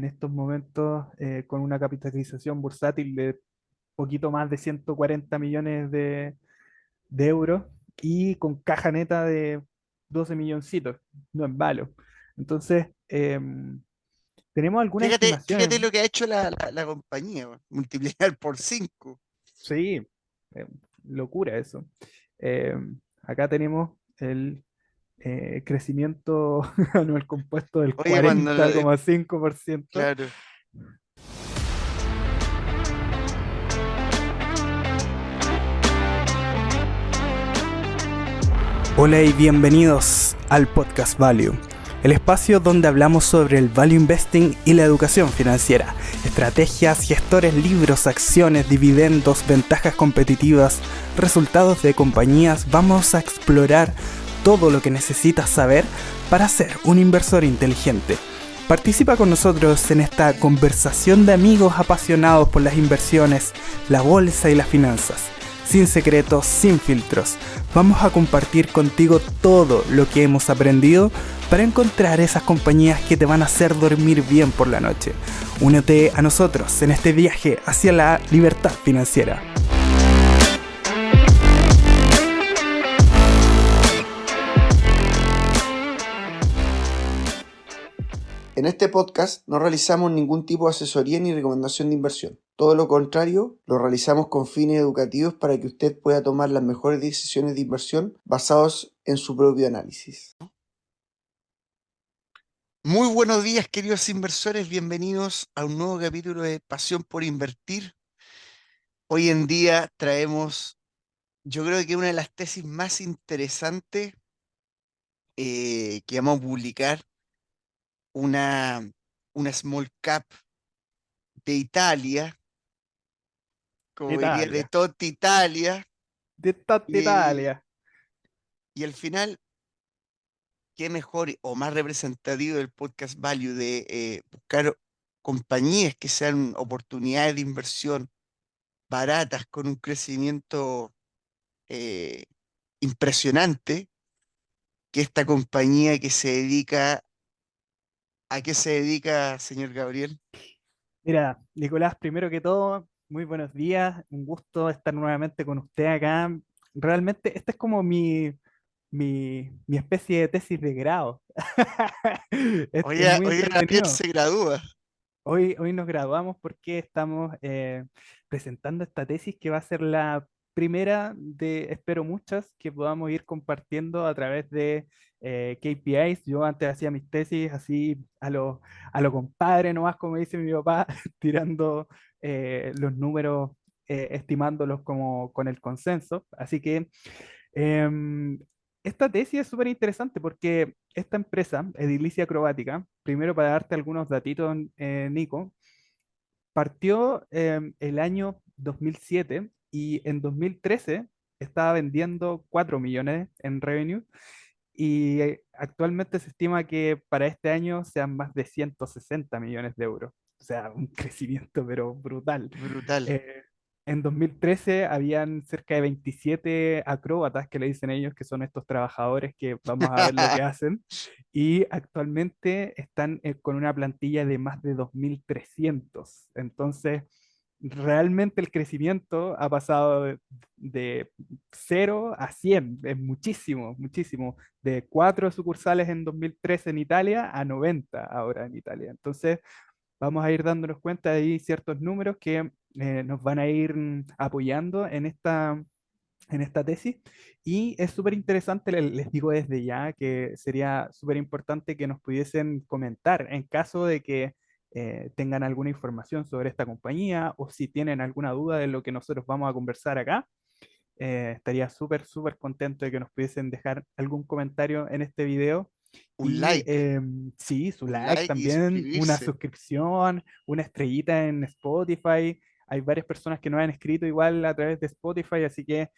en estos momentos con una capitalización bursátil de poquito más de 140 millones de euros y con caja neta de 12 milloncitos, no es malo. Entonces, tenemos algunas Fíjate estimaciones, lo que ha hecho la compañía, weón. Multiplicar por 5. sí, eh, locura eso. Eh, Acá tenemos el crecimiento anual compuesto del Oye, cuando, 40,5%. claro. Hola y bienvenidos al Podcast Value, el espacio donde hablamos sobre el value investing y la educación financiera, estrategias, gestores, libros, acciones, dividendos, ventajas competitivas, resultados de compañías. Vamos a explorar todo lo que necesitas saber para ser un inversor inteligente. Participa con nosotros en esta conversación de amigos apasionados por las inversiones, la bolsa y las finanzas. Sin secretos, sin filtros. Vamos a compartir contigo todo lo que hemos aprendido para encontrar esas compañías que te van a hacer dormir bien por la noche. Únete a nosotros en este viaje hacia la libertad financiera. En este podcast no realizamos ningún tipo de asesoría ni recomendación de inversión. Todo lo contrario, lo realizamos con fines educativos para que usted pueda tomar las mejores decisiones de inversión basados en su propio análisis. Muy buenos días, queridos inversores. Bienvenidos a un nuevo capítulo de Pasión por Invertir. Hoy en día traemos, yo creo que una de las tesis más interesantes que vamos a publicar, una, una small cap de Italia, como diría, de Italia. toda Italia. De Tata Y, Italia. y al final, qué mejor o más representativo del podcast value de buscar compañías que sean oportunidades de inversión baratas con un crecimiento eh, impresionante, que esta compañía que se dedica, ¿a qué se dedica, señor Gabriel? Mira, Nicolás, primero que todo, muy buenos días. Un gusto estar nuevamente con usted acá. Realmente, esta es como mi especie de tesis de grado. Es muy Oye, Gabriel entretenido. se gradúa. Hoy nos graduamos porque estamos presentando esta tesis que va a ser la primera de, espero muchas, que podamos ir compartiendo a través de KPIs. Yo antes hacía mis tesis así a lo compadre nomás, como dice mi papá, tirando los números, estimándolos como con el consenso. Así que Em, esta tesis es súper interesante porque esta empresa, Edilicia Acrobática, primero para darte algunos datitos, Nico, partió el año 2007 y en 2013 estaba vendiendo 4 millones en revenue y actualmente se estima que para este año sean más de 160 millones de euros. O sea, un crecimiento pero brutal. Brutal. Eh, en 2013 habían cerca de 27 acróbatas que le dicen ellos, que son estos trabajadores que vamos a ver lo que hacen, y actualmente están con una plantilla de más de 2.300. Entonces, realmente el crecimiento ha pasado de 0 a 100, es muchísimo, muchísimo, de 4 sucursales en 2013 en Italia a 90 ahora en Italia. Entonces, vamos a ir dándonos cuenta de ahí ciertos números que nos van a ir apoyando en esta tesis. Y es súper interesante, les digo desde ya, que sería súper importante que nos pudiesen comentar en caso de que tengan alguna información sobre esta compañía o si tienen alguna duda de lo que nosotros vamos a conversar acá. Estaría súper, súper contento de que nos pudiesen dejar algún comentario en este video. Un Y like, sí, su un like like y también, una suscribirse. suscripción, una estrellita en Spotify. Hay varias personas que nos han escrito igual a través de Spotify, así que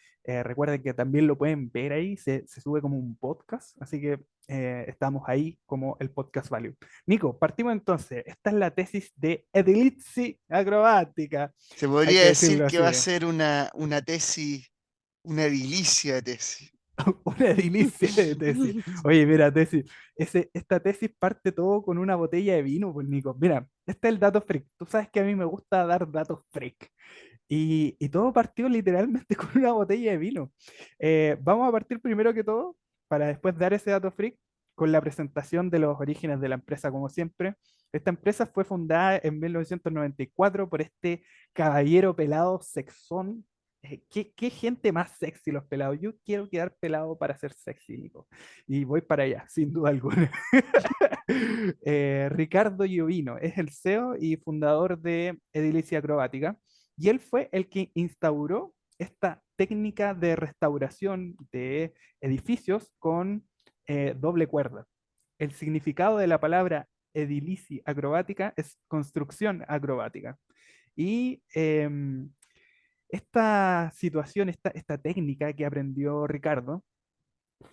recuerden que también lo pueden ver ahí, se sube como un podcast, así que estamos ahí como el Podcast Value. Nico, partimos entonces. Esta es la tesis de Edilizia Acrobática, Se hay podría que decir decirlo que va a así. ser una tesis, una edilicia tesis. Una edilicia de tesis. Oye, mira, tesis. Esta tesis parte todo con una botella de vino, pues Nico. Mira, este es el dato freak. Tú sabes que a mí me gusta dar datos freak. Y todo partió literalmente con una botella de vino. Vamos a partir primero que todo, para después dar ese dato freak, con la presentación de los orígenes de la empresa, como siempre. Esta empresa fue fundada en 1994 por este caballero pelado sexón. ¿Qué gente más sexy los pelados? Yo quiero quedar pelado para ser sexy, Nico. Y voy para allá, sin duda alguna. Ricardo Giovino es el CEO y fundador de Edilicia Acrobática. Y él fue el que instauró esta técnica de restauración de edificios con doble cuerda. El significado de la palabra edilicia acrobática es construcción acrobática. Y esta situación, esta técnica que aprendió Ricardo,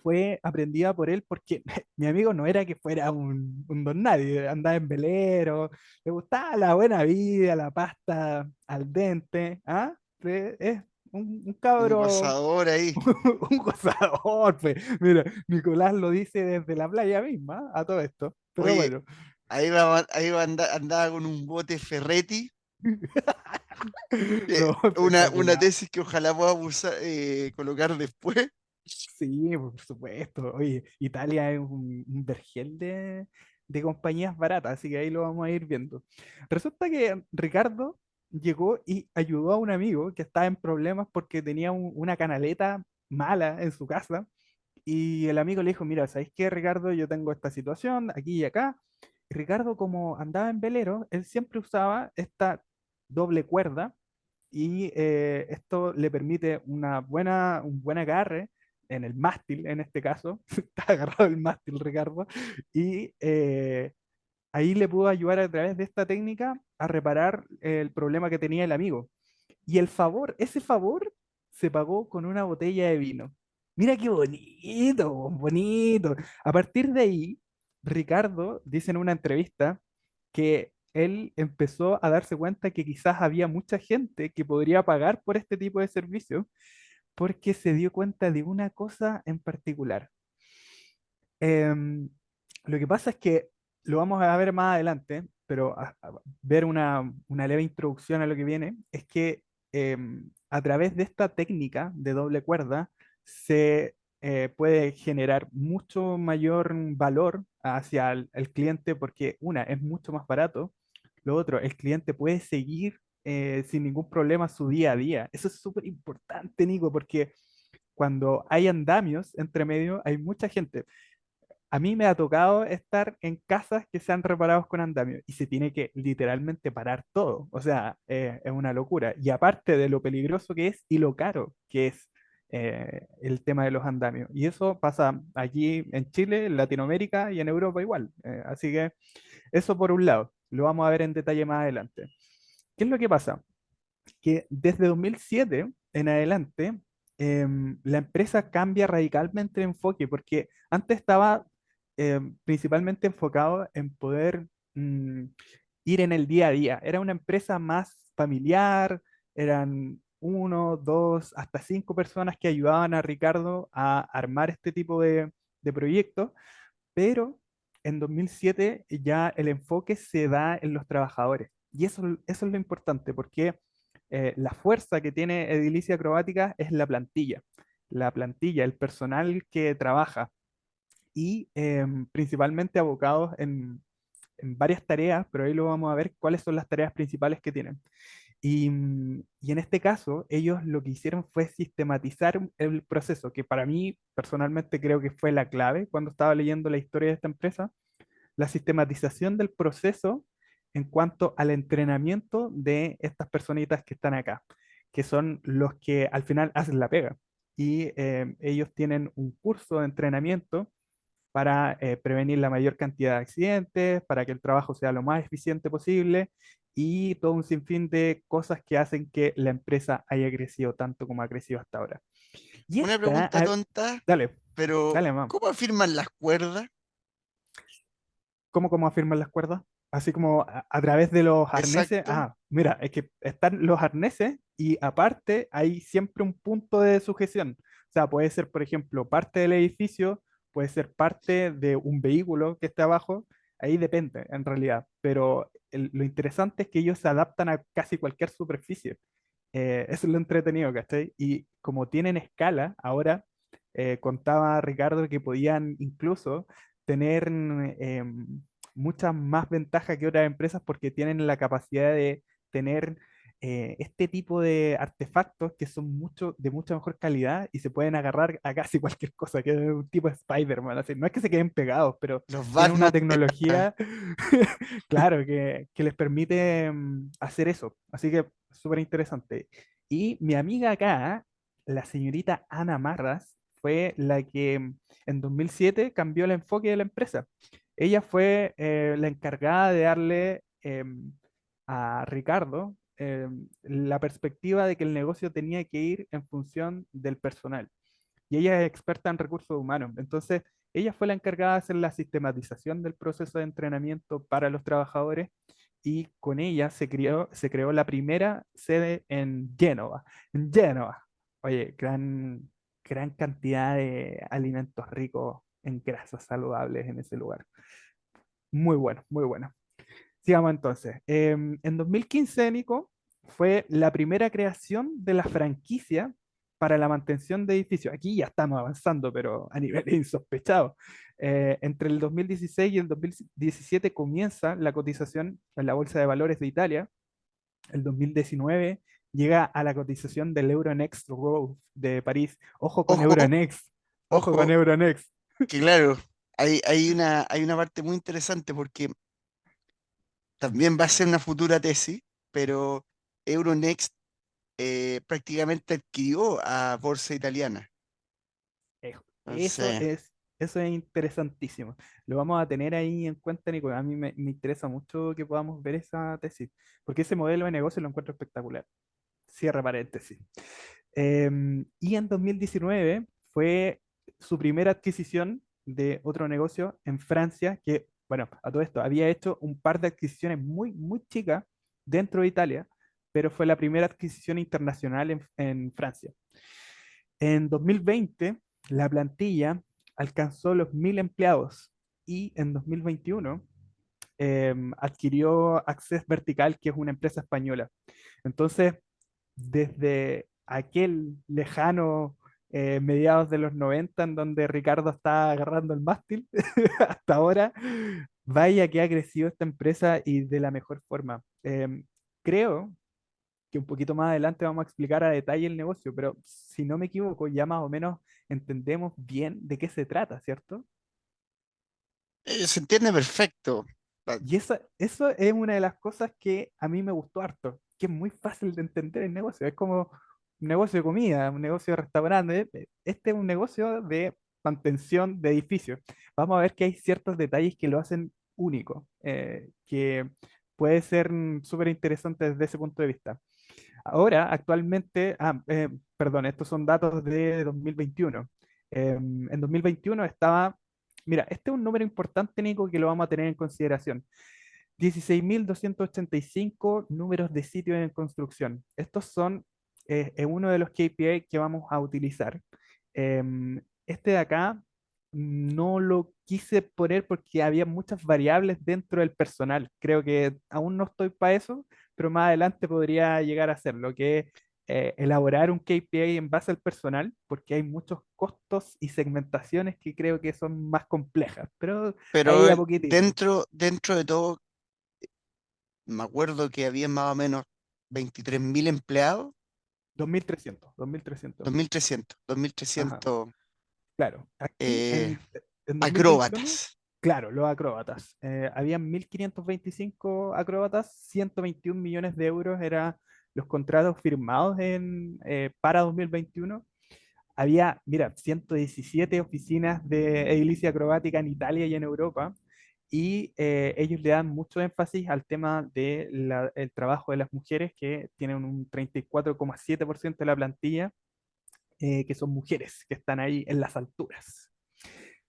fue aprendida por él porque mi amigo no era que fuera un don nadie, andaba en velero, le gustaba la buena vida, la pasta al dente, ¿ah? Es un Un cabro, gozador ahí. un gozador, pues. Mira, Nicolás lo dice desde la playa misma, a todo esto, pero Oye, bueno. andaba con un bote Ferretti, No, una espectacular. tesis que ojalá podamos colocar después. Sí, por supuesto. Oye, Italia es un vergel de compañías baratas, así que ahí lo vamos a ir viendo. Resulta que Ricardo llegó y ayudó a un amigo que estaba en problemas porque tenía una canaleta mala en su casa y el amigo le dijo, mira, ¿sabéis qué, Ricardo? Yo tengo esta situación aquí y acá. Y Ricardo, como andaba en velero, él siempre usaba esta doble cuerda y esto le permite un buen agarre en el mástil, en este caso, está agarrado el mástil, Ricardo, y ahí le pudo ayudar a través de esta técnica a reparar el problema que tenía el amigo. Y ese favor se pagó con una botella de vino. Mira qué bonito, bonito. A partir de ahí, Ricardo dice en una entrevista que él empezó a darse cuenta que quizás había mucha gente que podría pagar por este tipo de servicio porque se dio cuenta de una cosa en particular. Em, lo que pasa es que lo vamos a ver más adelante, pero ver una leve introducción a lo que viene, es que a través de esta técnica de doble cuerda se puede generar mucho mayor valor hacia el cliente porque una, es mucho más barato, lo otro, el cliente puede seguir sin ningún problema su día a día. Eso es súper importante, Nico, porque cuando hay andamios entre medio, hay mucha gente. A mí me ha tocado estar en casas que se han reparado con andamio y se tiene que literalmente parar todo. O sea, es una locura. Y aparte de lo peligroso que es y lo caro que es el tema de los andamios. Y eso pasa aquí en Chile, en Latinoamérica y en Europa igual. Así que eso por un lado. Lo vamos a ver en detalle más adelante. ¿Qué es lo que pasa? Que desde 2007 en adelante, la empresa cambia radicalmente de enfoque, porque antes estaba principalmente enfocado en poder ir en el día a día. Era una empresa más familiar, eran uno, dos, hasta cinco personas que ayudaban a Ricardo a armar este tipo de proyectos, pero en 2007 ya el enfoque se da en los trabajadores. Y eso es lo importante, porque la fuerza que tiene Edilicia Acrobática es la plantilla, el personal que trabaja y principalmente abocados en varias tareas, pero ahí lo vamos a ver cuáles son las tareas principales que tienen. Y en este caso, ellos lo que hicieron fue sistematizar el proceso, que para mí personalmente creo que fue la clave cuando estaba leyendo la historia de esta empresa, la sistematización del proceso en cuanto al entrenamiento de estas personitas que están acá, que son los que al final hacen la pega. Y ellos tienen un curso de entrenamiento para prevenir la mayor cantidad de accidentes, para que el trabajo sea lo más eficiente posible y todo un sinfín de cosas que hacen que la empresa haya crecido tanto como ha crecido hasta ahora. Y Una esta, pregunta tonta, dale, pero dale, mamá. ¿cómo afirman las cuerdas? ¿Cómo afirman las cuerdas? Así como a través de los arneses. Exacto. Ah, mira, es que están los arneses y aparte hay siempre un punto de sujeción. O sea, puede ser, por ejemplo, parte del edificio, puede ser parte de un vehículo que esté abajo, ahí depende, en realidad. Pero lo interesante es que ellos se adaptan a casi cualquier superficie. Eso es lo entretenido, ¿cachai? Y como tienen escala, ahora contaba Ricardo que podían incluso tener muchas más ventajas que otras empresas porque tienen la capacidad de tener este tipo de artefactos que son de mucha mejor calidad y se pueden agarrar a casi cualquier cosa, que es un tipo de Spider-Man. Así, no es que se queden pegados, pero Los tienen una Batman de la... tecnología, claro, que les permite hacer eso. Así que súper interesante. Y mi amiga acá, la señorita Ana Marras, fue la que en 2007 cambió el enfoque de la empresa. Ella fue la encargada de darle a Ricardo la perspectiva de que el negocio tenía que ir en función del personal. Y ella es experta en recursos humanos. Entonces, ella fue la encargada de hacer la sistematización del proceso de entrenamiento para los trabajadores y con ella se creó la primera sede en Génova. En Génova. Oye, gran cantidad de alimentos ricos en grasas saludables en ese lugar. Muy bueno, muy bueno. Sigamos entonces. En 2015, Nico, fue la primera creación de la franquicia para la mantención de edificios. Aquí ya estamos avanzando, pero a niveles insospechados. Entre el 2016 y el 2017 comienza la cotización en la Bolsa de Valores de Italia. El 2019 llega a la cotización del Euronext Growth de París. Ojo con Ojo, Euronext. Ojo con ojo, Euronext. que claro, hay una parte muy interesante porque también va a ser una futura tesis, pero Euronext prácticamente adquirió a Borsa Italiana. Ejo. Eso Entonces, es, eso es interesantísimo. Lo vamos a tener ahí en cuenta, Nico. A mí me interesa mucho que podamos ver esa tesis, porque ese modelo de negocio lo encuentro espectacular. Cierra paréntesis. Y en 2019 fue su primera adquisición de otro negocio en Francia, que, bueno, a todo esto, había hecho un par de adquisiciones muy, muy chicas dentro de Italia, pero fue la primera adquisición internacional en Francia. En 2020, la plantilla alcanzó los 1.000 empleados y en 2021 adquirió Access Vertical, que es una empresa española. Entonces, desde aquel lejano mediados de los 90 en donde Ricardo está agarrando el mástil, hasta ahora, vaya que ha crecido esta empresa y de la mejor forma. Creo que un poquito más adelante vamos a explicar a detalle el negocio, pero si no me equivoco, ya más o menos entendemos bien de qué se trata, ¿cierto? se entiende perfecto. Ah, Y eso es una de las cosas que a mí me gustó harto, que es muy fácil de entender el negocio. Es como un negocio de comida, un negocio de restaurante. Este es un negocio de mantención de edificios. Vamos a ver que hay ciertos detalles que lo hacen único, que puede ser súper interesante desde ese punto de vista. Ahora, actualmente, perdón, estos son datos de 2021. En 2021 estaba, mira, este es un número importante, Nico, que lo vamos a tener en consideración. 16.285 números de sitios en construcción. Estos son es uno de los KPI que vamos a utilizar. Este de acá no lo quise poner porque había muchas variables dentro del personal. Creo que aún no estoy para eso, pero más adelante podría llegar a hacerlo, que es elaborar un KPI en base al personal, porque hay muchos costos y segmentaciones que creo que son más complejas, pero ahí pero de a poquitito. dentro de todo, me acuerdo que había más o menos 23.000 empleados, 2.300, 2.300. 2.300 Ajá, claro. Aquí eh, en 2021, acróbatas. claro, los acróbatas. Habían 1.525 acróbatas, 121 millones de euros eran los contratos firmados para 2021. Había, mira, 117 oficinas de edilicia acrobática en Italia y en Europa, y ellos le dan mucho énfasis al tema del trabajo de las mujeres, que tienen un 34,7% de la plantilla, que son mujeres que están ahí en las alturas.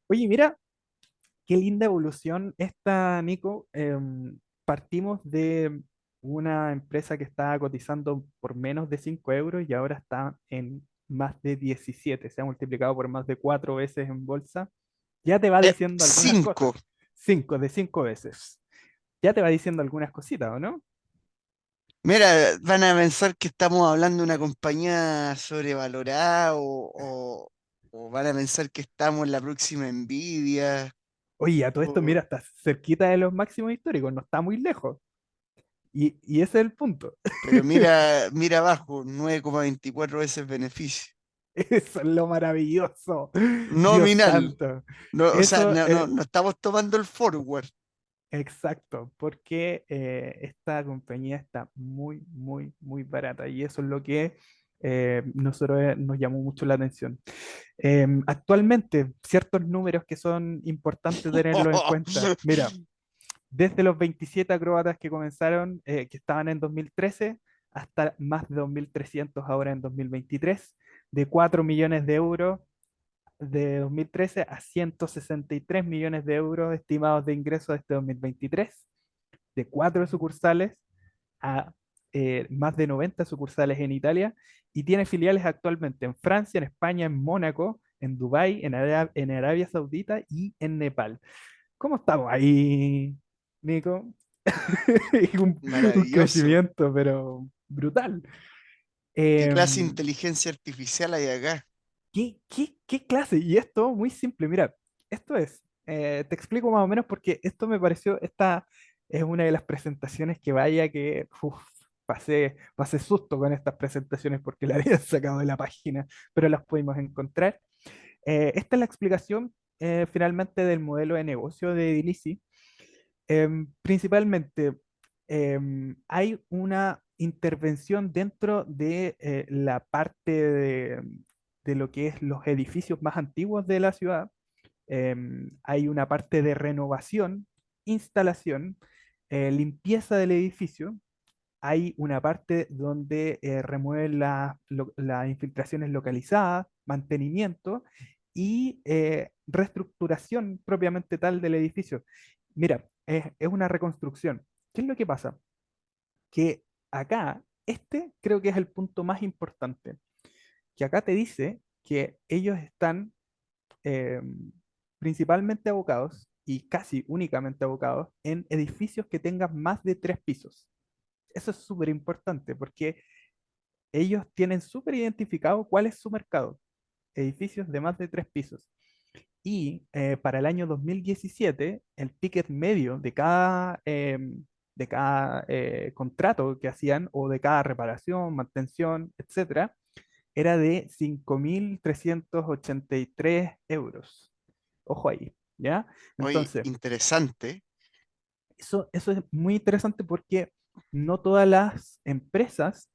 Oye, mira, qué linda evolución esta, Nico. Partimos de una empresa que estaba cotizando por menos de 5 euros y ahora está en más de 17, se ha multiplicado por más de 4 veces en bolsa, ya te va diciendo algunas cosas. 5. 5 de 5 veces. Ya te va diciendo algunas cositas, ¿o no? Mira, van a pensar que estamos hablando de una compañía sobrevalorada o van a pensar que estamos en la próxima Nvidia. Oye, a todo esto, o- mira, está cerquita de los máximos históricos, no está muy lejos. Y ese es el punto. pero mira abajo, 9,24 veces beneficio. Eso es lo maravilloso. Dios Nominal. santo. No, o sea, Eso es no estamos tomando el forward. exacto, porque esta compañía está muy, muy, muy barata y eso es lo que nosotros nos llamó mucho la atención. Actualmente, ciertos números que son importantes tenerlos en cuenta. Mira, desde los 27 acróbatas que comenzaron, que estaban en 2013, hasta más de 2.300 ahora en 2023, de 4 millones de euros de 2013 a 163 millones de euros estimados de ingresos este 2023, de 4 sucursales a más de 90 sucursales en Italia y tiene filiales actualmente en Francia, en España, en Mónaco, en Dubái, en Arabia Saudita y en Nepal. ¿Cómo estamos ahí, Nico? Un Maravilloso. crecimiento, pero brutal. ¿Qué clase de Em, inteligencia artificial hay acá? ¿Qué clase? Y esto muy simple, mira, esto es, te explico más o menos porque esto me pareció, esta es una de las presentaciones que vaya que, uf, pasé susto con estas presentaciones porque la habían sacado de la página, pero las pudimos encontrar. Esta es la explicación finalmente del modelo de negocio de Edilisi. Principalmente, hay una intervención dentro de la parte de lo que es los edificios más antiguos de la ciudad. Hay una parte de renovación, instalación, limpieza del edificio. Hay una parte donde remueven las infiltraciones localizadas, mantenimiento y reestructuración propiamente tal del edificio. Mira, es una reconstrucción. ¿Qué es lo que pasa? Que acá, este creo que es el punto más importante, que acá te dice que ellos están eh, principalmente abocados y casi únicamente abocados en edificios que tengan más de 3 pisos. Eso es súper importante porque ellos tienen súper identificado cuál es su mercado, edificios de más de 3 pisos. Y para el año 2017, el ticket medio de cada contrato que hacían o de cada reparación, mantención, etcétera, era de 5.383 euros. Ojo ahí, ¿ya? Oye, Entonces, interesante. eso es muy interesante porque no todas las empresas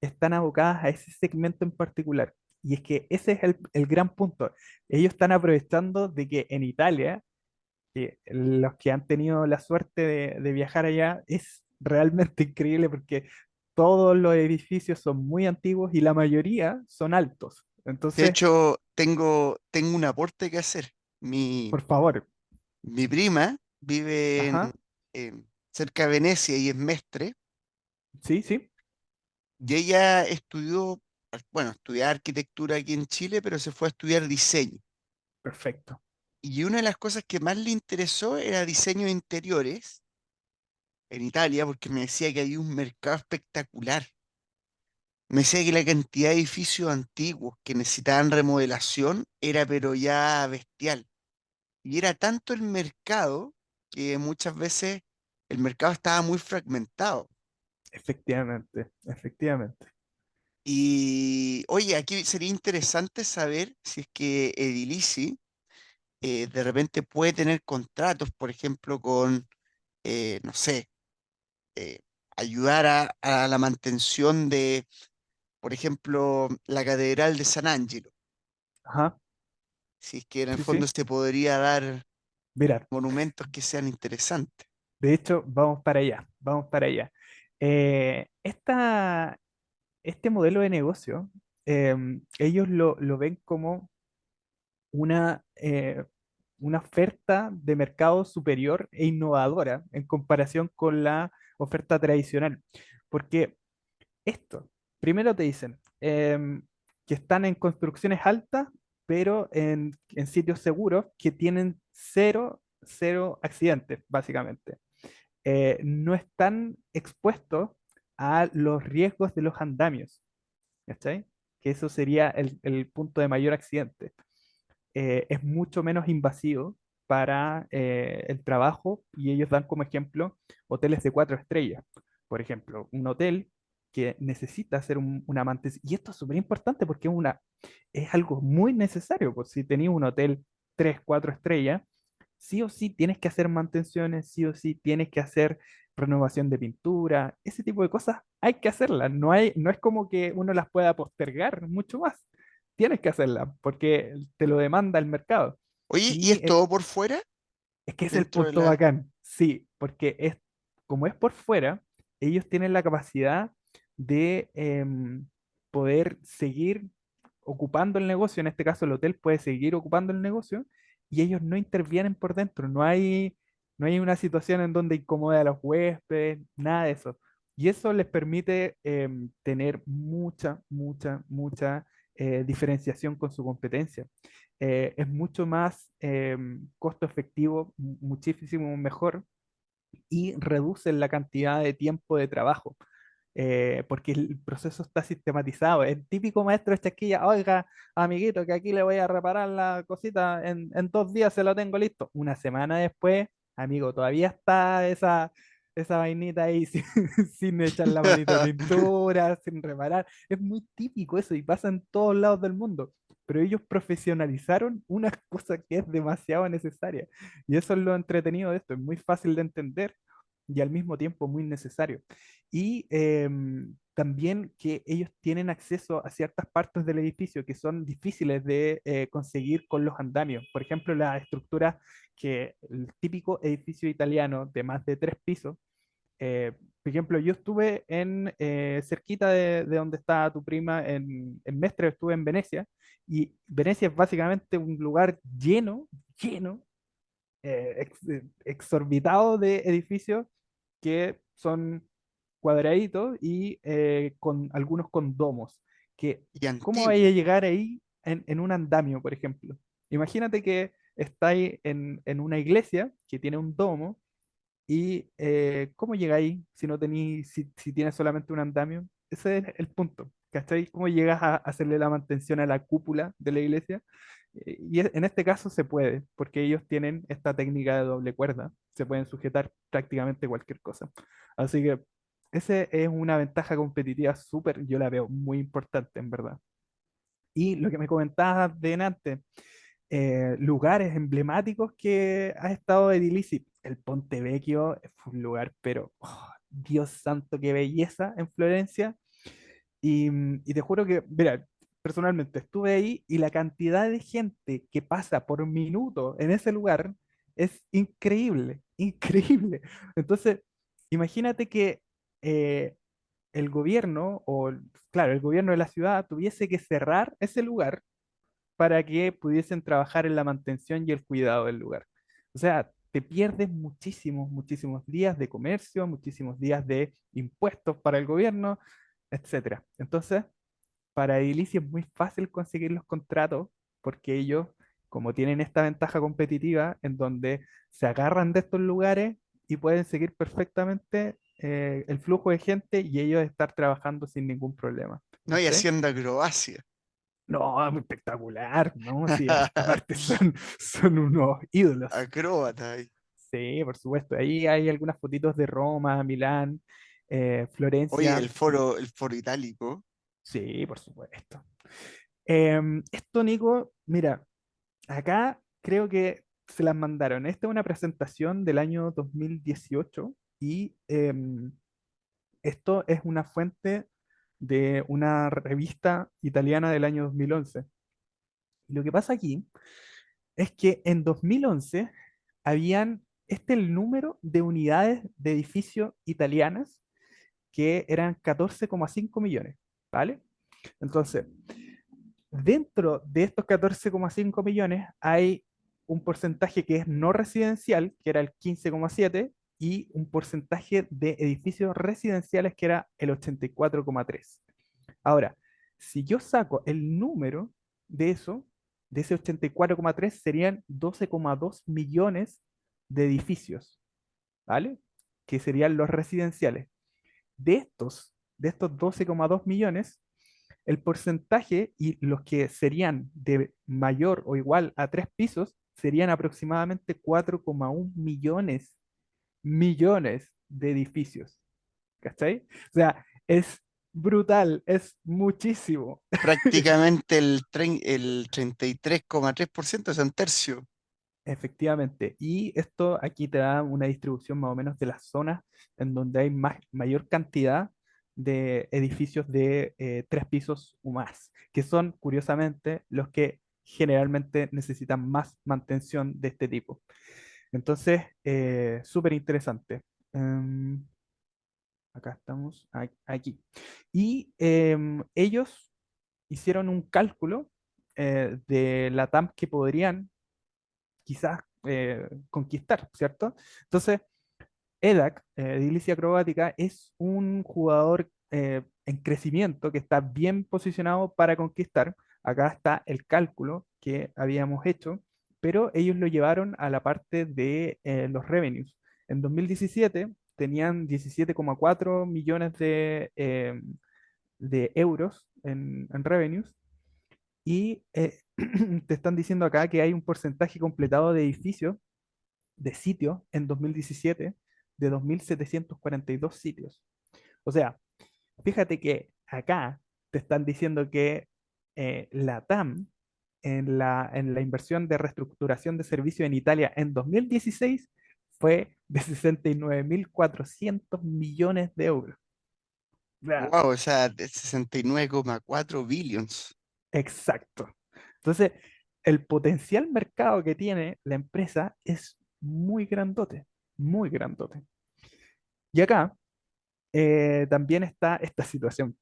están abocadas a ese segmento en particular. Y es que ese es el gran punto. Ellos están aprovechando de que en Italia, que los que han tenido la suerte de viajar allá, es realmente increíble porque todos los edificios son muy antiguos y la mayoría son altos. De Entonces, hecho, tengo un aporte que hacer. Mi, por favor, mi prima vive ajá, cerca de Venecia y es Mestre, sí, sí, y ella estudió, bueno, estudiaba arquitectura aquí en Chile, pero se fue a estudiar diseño. perfecto. Y una de las cosas que más le interesó era diseño de interiores en Italia, porque me decía que había un mercado espectacular. Me decía que la cantidad de edificios antiguos que necesitaban remodelación era pero ya bestial. Y era tanto el mercado que muchas veces el mercado estaba muy fragmentado. Efectivamente, efectivamente. Y oye, aquí sería interesante saber si es que Edilisi de repente puede tener contratos, por ejemplo, con, no sé, eh, ayudar a la mantención de, por ejemplo, la Catedral de San Angelo. Ajá, Si es que en el sí, fondo sí. se podría dar Mira, monumentos que sean interesantes. de hecho, vamos para allá, vamos para allá. Eh, esta, este modelo de negocio, ellos lo ven como una oferta de mercado superior e innovadora en comparación con la oferta tradicional. Porque esto, primero te dicen, que están en construcciones altas, pero en sitios seguros que tienen cero accidentes, básicamente. No están expuestos a los riesgos de los andamios, ¿cachai? Que eso sería el punto de mayor accidente. Es mucho menos invasivo para el trabajo y ellos dan como ejemplo hoteles de 4 estrellas. Por ejemplo, un hotel que necesita hacer una mantención. Y esto es súper importante porque es algo muy necesario. Pues si tenéis un hotel 3, 4 estrellas, sí o sí tienes que hacer mantenciones, sí o sí tienes que hacer renovación de pintura, ese tipo de cosas hay que hacerlas. No es como que uno las pueda postergar mucho más. Tienes que hacerlas porque te lo demanda el mercado. Oye, ¿y Y es todo por fuera? es que es el Dentro de punto la... bacán. Sí, porque como es por fuera, ellos tienen la capacidad de poder seguir ocupando el negocio. En este caso, el hotel puede seguir ocupando el negocio y ellos no intervienen por dentro. No hay una situación en donde incomoda a los huéspedes, nada de eso. Y eso les permite tener mucha diferenciación con su competencia. Es mucho más costo efectivo, muchísimo mejor y reducen la cantidad de tiempo de trabajo. Porque el proceso está sistematizado. El típico maestro de chasquilla, oiga, amiguito, que aquí le voy a reparar la cosita, en 2 días se lo tengo listo. Una semana después, amigo, todavía está esa vainita ahí sin echar la manito de pintura, sin reparar. Es muy típico eso y pasa en todos lados del mundo. Pero ellos profesionalizaron una cosa que es demasiado necesaria. Y eso es lo entretenido de esto, es muy fácil de entender y al mismo tiempo muy necesario. Y también que ellos tienen acceso a ciertas partes del edificio que son difíciles de conseguir con los andamios. Por ejemplo, la estructura que el típico edificio italiano de más de 3 pisos. eh, por ejemplo, yo estuve cerquita de donde está tu prima en Mestre, estuve en Venecia, y Venecia es básicamente un lugar lleno, exorbitado de edificios que son cuadraditos y con algunos con domos. Y ¿Cómo vaya a antiguo. llegar ahí en un andamio, por ejemplo? Imagínate que estáis en una iglesia que tiene un domo y ¿cómo llegáis si no si tienes solamente un andamio? Ese es el punto. ¿Cachai? ¿Cómo llegas a hacerle la mantención a la cúpula de la iglesia? En este caso se puede, porque ellos tienen esta técnica de doble cuerda. Se pueden sujetar prácticamente cualquier cosa. Así que esa es una ventaja competitiva súper, yo la veo muy importante, en verdad. Y lo que me comentabas de antes, lugares emblemáticos que ha estado Edilisi. El Ponte Vecchio fue un lugar, pero oh, Dios santo, qué belleza en Florencia. Y te juro que, mira, personalmente estuve ahí y la cantidad de gente que pasa por minuto en ese lugar es increíble, increíble. Entonces, imagínate que eh, el gobierno, claro, el gobierno de la ciudad tuviese que cerrar ese lugar para que pudiesen trabajar en la mantención y el cuidado del lugar. O sea, te pierdes muchísimos días de comercio, muchísimos días de impuestos para el gobierno, etcétera. Entonces, para Edilicia es muy fácil conseguir los contratos porque ellos, como tienen esta ventaja competitiva en donde se agarran de estos lugares y pueden seguir perfectamente el flujo de gente y ellos estar trabajando sin ningún problema. No, y ¿Cachai? haciendo acrobacia. No, espectacular, ¿no? Sí, aparte son unos ídolos. Acróbata ahí. Sí, por supuesto. Ahí hay algunas fotitos de Roma, Milán, Oye, Florencia. el foro itálico. Sí, por supuesto. Esto, Nico, mira, acá creo que se las mandaron. Esta es una presentación del año 2018 y esto es una fuente de una revista italiana del año 2011. Y lo que pasa aquí es que en 2011 este es el número de unidades de edificios italianas que eran 14,5 millones, ¿vale? Entonces, dentro de estos 14,5 millones hay un porcentaje que es no residencial, que era el 15,7, y un porcentaje de edificios residenciales que era el 84,3. Ahora, Si yo saco el número de eso, de ese 84,3 serían 12,2 millones de edificios, ¿vale? Que serían los residenciales. De estos 12,2 millones, el porcentaje y los que serían de mayor o igual a 3 pisos serían aproximadamente 4,1 millones de edificios. ¿Cachai? O sea, es brutal, es muchísimo. Prácticamente el 33,3%, es un tercio. Efectivamente. Y esto aquí te da una distribución más o menos de las zonas en donde hay mayor cantidad de edificios de 3 pisos o más, que son, curiosamente, los que generalmente necesitan más mantención de este tipo. Entonces, súper interesante. Acá estamos, aquí. Y ellos hicieron un cálculo de la TAM que podrían quizás conquistar, ¿cierto? Entonces, EDAC, Edilicia Acrobática, es un jugador en crecimiento que está bien posicionado para conquistar. Acá está el cálculo que habíamos hecho, pero ellos lo llevaron a la parte de los revenues. En 2017 tenían 17,4 millones de euros en revenues y te están diciendo acá que hay un porcentaje completado de edificios, de sitios en 2017 de 2.742 sitios. O sea, fíjate que acá te están diciendo que la TAM en la inversión de reestructuración de servicios en Italia en 2016 fue de 69.400 millones de euros. O sea, Wow, o sea, de 69,4 billions. exacto. Entonces, el potencial mercado que tiene la empresa es muy grandote, muy grandote. Y acá también está esta situación.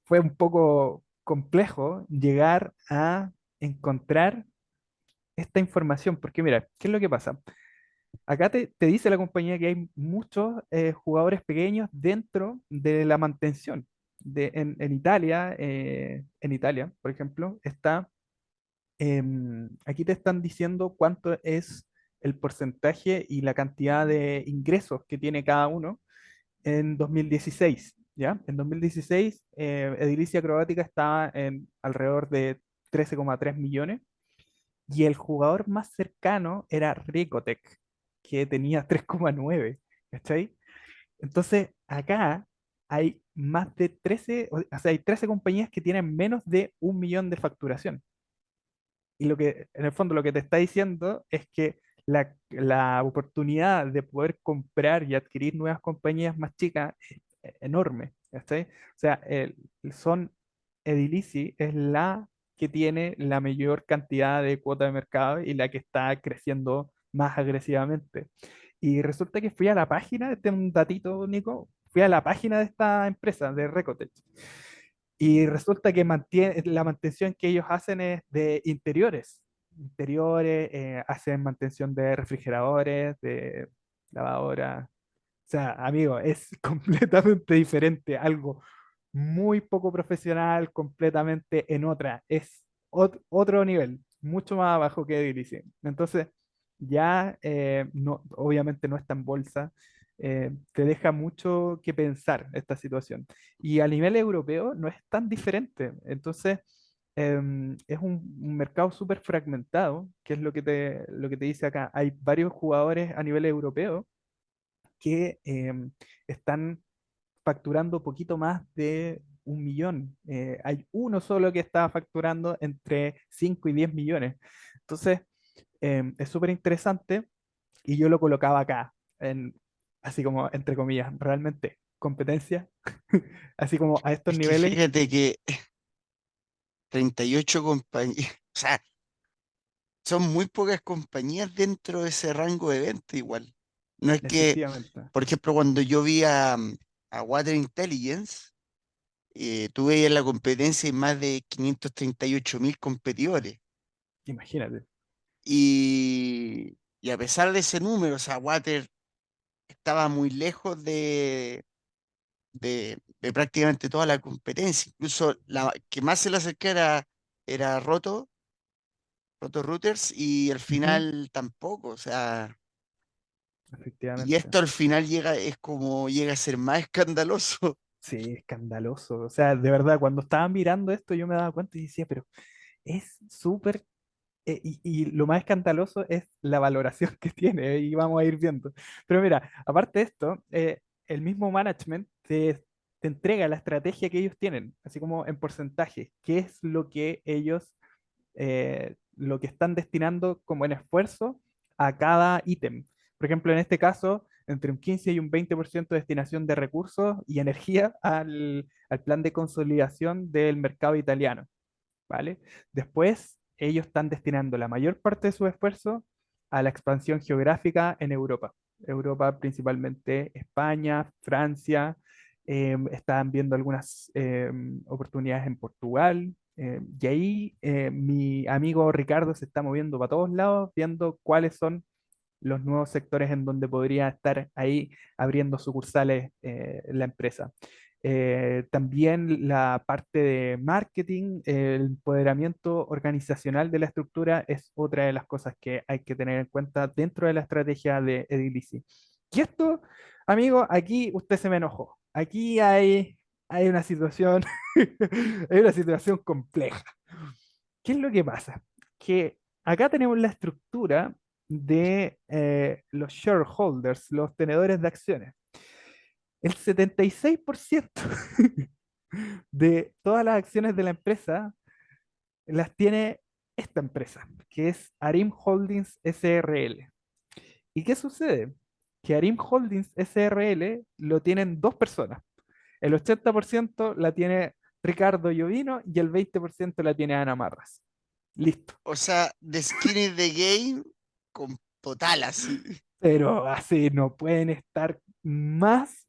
Fue un poco complejo llegar a encontrar esta información, porque mira, ¿qué es lo que pasa? Acá te dice la compañía que hay muchos jugadores pequeños dentro de la mantención. En Italia, por ejemplo, aquí te están diciendo cuánto es el porcentaje y la cantidad de ingresos que tiene cada uno en 2016, ¿ya? En 2016, Edilicia Acrobática estaba en alrededor de 13,3 millones y el jugador más cercano era Ricotec, que tenía 3,9, ¿cachai? Entonces, acá hay más de 13, o sea, hay 13 compañías que tienen menos de 1 millón de facturación. Y en el fondo, lo que te está diciendo es que la oportunidad de poder comprar y adquirir nuevas compañías más chicas es enorme. ¿Cachai? O sea, Edilici es la que tiene la mayor cantidad de cuota de mercado y la que está creciendo más agresivamente. Y resulta que fui a la página, este es un datito, Nico, fui a la página de esta empresa, de Recotech, y resulta que la mantención que ellos hacen es de interiores. Interiores, hacen mantención de refrigeradores, de lavadoras. O sea, amigo, es completamente diferente, algo muy poco profesional, completamente en otra. Es otro nivel, mucho más abajo que Edilici. Entonces, ya no, obviamente no está en bolsa, te deja mucho que pensar esta situación. Y a nivel europeo no es tan diferente. Entonces, es un mercado súper fragmentado, que es lo que te dice acá. Hay varios jugadores a nivel europeo que están facturando poquito más de 1 millón. Hay uno solo que está facturando entre 5 y 10 millones. Entonces, es súper interesante y yo lo colocaba acá, así como entre comillas, realmente competencia, así como a estos Es que niveles. fíjate que 38 compañías, o sea, son muy pocas compañías dentro de ese rango de venta igual. No es que, Efectivamente. por ejemplo, cuando yo vi a Water Intelligence, tú veías la competencia y más de 538.000 competidores. Imagínate. Y a pesar de ese número, o sea, Water estaba muy lejos de prácticamente toda la competencia. Incluso la que más se le acercara era Roto Routers y al Ujú, final tampoco. O sea, y efectivamente. esto al final es como llega a ser más escandaloso. Sí, escandaloso. O sea, de verdad, cuando estaba mirando esto yo me daba cuenta y decía, pero es súper y lo más escandaloso es la valoración que tiene, y vamos a ir viendo. Pero mira, aparte de esto, el mismo management te entrega la estrategia que ellos tienen, así como en porcentaje, qué es lo que ellos, lo que están destinando como en esfuerzo a cada ítem. Por ejemplo, en este caso, entre un 15 y un 20% de destinación de recursos y energía al plan de consolidación del mercado italiano. ¿Vale? Después, ellos están destinando la mayor parte de su esfuerzo a la expansión geográfica en Europa. Europa, principalmente España, Francia, están viendo algunas oportunidades en Portugal, y ahí mi amigo Ricardo se está moviendo para todos lados, viendo cuáles son los nuevos sectores en donde podría estar ahí abriendo sucursales la empresa. También la parte de marketing, el empoderamiento organizacional de la estructura es otra de las cosas que hay que tener en cuenta dentro de la estrategia de Edilici. Y esto, amigo, aquí usted se me enojó. Aquí hay una situación, hay una situación compleja. ¿Qué es lo que pasa? Que acá tenemos la estructura de los shareholders, los tenedores de acciones. El 76% de todas las acciones de la empresa las tiene esta empresa, que es Arim Holdings SRL. ¿Y qué sucede? Que Arim Holdings SRL lo tienen dos personas. El 80% la tiene Ricardo Llovino y el 20% la tiene Ana Marras. Listo. O sea, the skin in the game con total así. Pero así no pueden estar más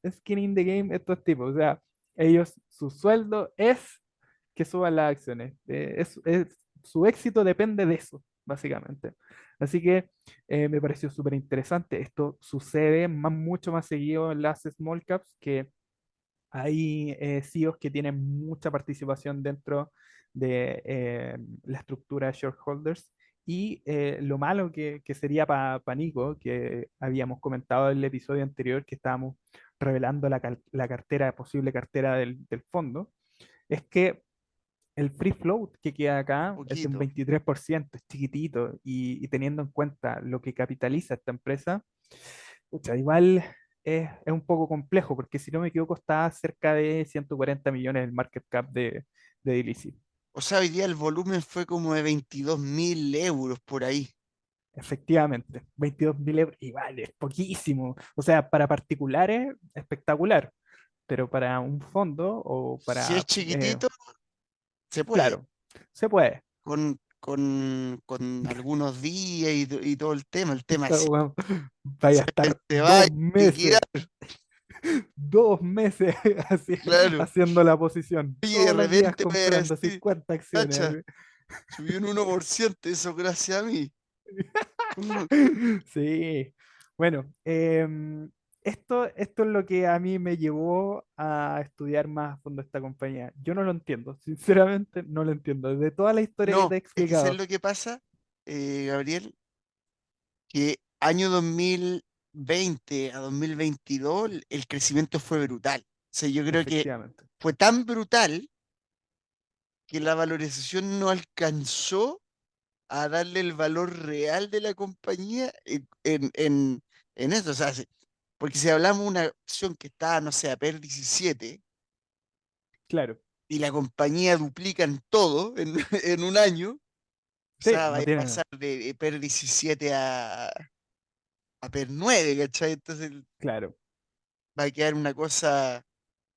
skin in the game estos tipos. O sea, ellos, su sueldo es que suban las acciones. Su éxito depende de eso, básicamente. Así que me pareció súper interesante. Esto sucede mucho más seguido en las small caps, que hay CEOs que tienen mucha participación dentro de la estructura de shareholders. Y lo malo que sería para Nico, que habíamos comentado en el episodio anterior, que estábamos revelando la cartera, posible cartera del fondo, es que el free float que queda acá es de un Poquito. 23%, es chiquitito, y teniendo en cuenta lo que capitaliza esta empresa, pucha, igual es un poco complejo, porque si no me equivoco está cerca de 140 millones el market cap de Illicit. O sea, hoy día el volumen fue como de 22.000 euros por ahí. Efectivamente, 22.000 euros, igual es poquísimo. O sea, para particulares, espectacular, pero para un fondo o Si es para, chiquitito, se puede. claro, se puede. Con algunos días y todo el tema. El tema Esta es weá vaya a estar te va a liquidar, 2 meses así, claro. haciendo la posición, Y de todos los días repente puede comprando decir, 50 acciones. cacha, subió un 1%, eso gracias a mí. Sí, bueno, esto es lo que a mí me llevó a estudiar más a fondo esta compañía. Yo no lo entiendo, sinceramente no lo entiendo. De toda la historia que te No, he es que ¿sabes explicado, lo que pasa, Gabriel? Que año 2020 a 2022 el crecimiento fue brutal. O sea, yo creo que efectivamente. fue tan brutal que la valorización no alcanzó a darle el valor real de la compañía en eso. O sea, porque si hablamos de una acción que está, no sé, a PER 17 Claro, y la compañía duplica en todo en, en un año, o sí, sea, va no a tiene, pasar de PER 17 a PER 9, ¿cachai? Entonces claro, va a quedar una cosa.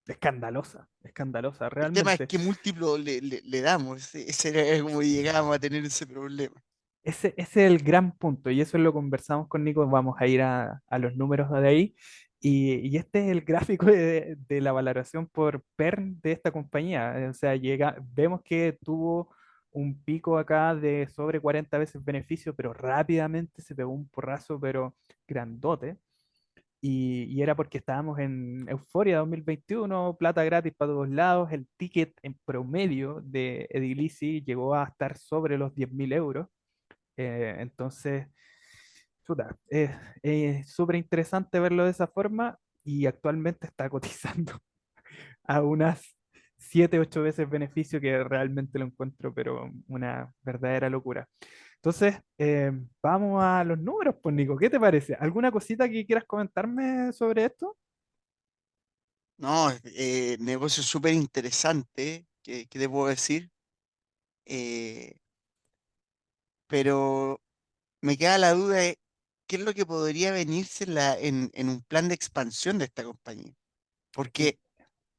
escandalosa, escandalosa, El tema es realmente. qué múltiplo le damos. Ese era como llegábamos a tener ese problema. Ese es el gran punto y eso lo conversamos con Nico, vamos a ir a los números de ahí y este es el gráfico de la valoración por PER de esta compañía, o sea, vemos que tuvo un pico acá de sobre 40 veces beneficio, pero rápidamente se pegó un porrazo, pero grandote, y era porque estábamos en Euforia 2021, plata gratis para todos lados, el ticket en promedio de Edilisi llegó a estar sobre los 10.000 euros. Entonces, chuta, es súper interesante verlo de esa forma y actualmente está cotizando a unas 7 8 veces beneficio, que realmente lo encuentro, pero una verdadera locura. Entonces, vamos a los números, pues Nico, ¿qué te parece? ¿Alguna cosita que quieras comentarme sobre esto? No, negocio súper interesante, ¿qué te puedo decir? Eh, pero me queda la duda de qué es lo que podría venirse en un plan de expansión de esta compañía. Y Porque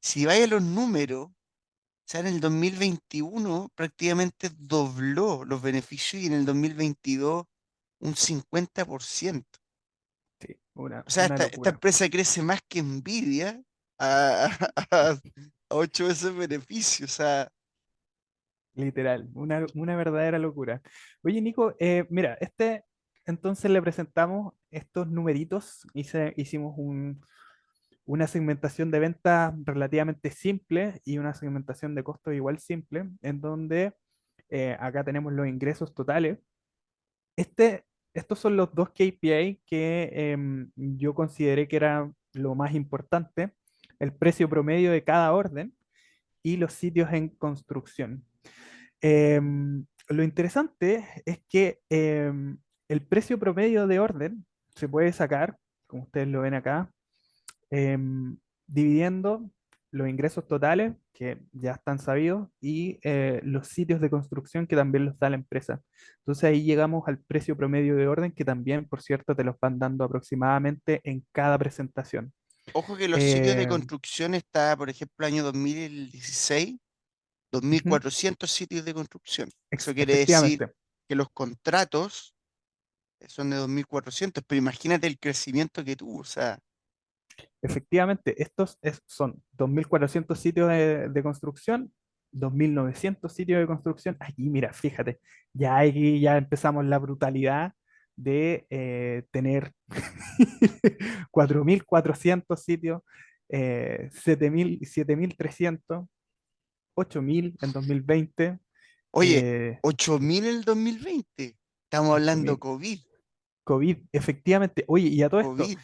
si vaya a los números, o sea, en el 2021 prácticamente dobló los beneficios y en el 2022 un 50%. sí, O sea, una esta locura, empresa crece más que Nvidia a, a, a 8 veces beneficio. O sea, literal, una verdadera locura. Oye, Nico, mira, entonces le presentamos estos numeritos, hicimos una segmentación de ventas relativamente simple y una segmentación de costos igual simple, en donde acá tenemos los ingresos totales. Este, Estos son los dos KPI que yo consideré que era lo más importante: el precio promedio de cada orden y los sitios en construcción. Lo interesante es que el precio promedio de orden se puede sacar, como ustedes lo ven acá, em, dividiendo los ingresos totales, que ya están sabidos, y los sitios de construcción, que también los da la empresa. Entonces ahí llegamos al precio promedio de orden, que también, por cierto, te los van dando aproximadamente en cada presentación. ojo que los sitios de Eh, construcción está, por ejemplo, año 2016, Ujú, 2.400 sitios de construcción. Eso quiere decir efectivamente. que los contratos son de 2.400, pero imagínate el crecimiento que tuvo. O sea, Efectivamente, son 2.400 sitios de construcción, 2.900 sitios de construcción. Aquí, mira, fíjate, ya empezamos la brutalidad de tener 4.400 sitios, 7.300, 8.000 en 2020, oye, eh, 8.000 en el 2020. Estamos hablando 8.000. COVID, COVID, efectivamente. Oye, y a todo esto, COVID.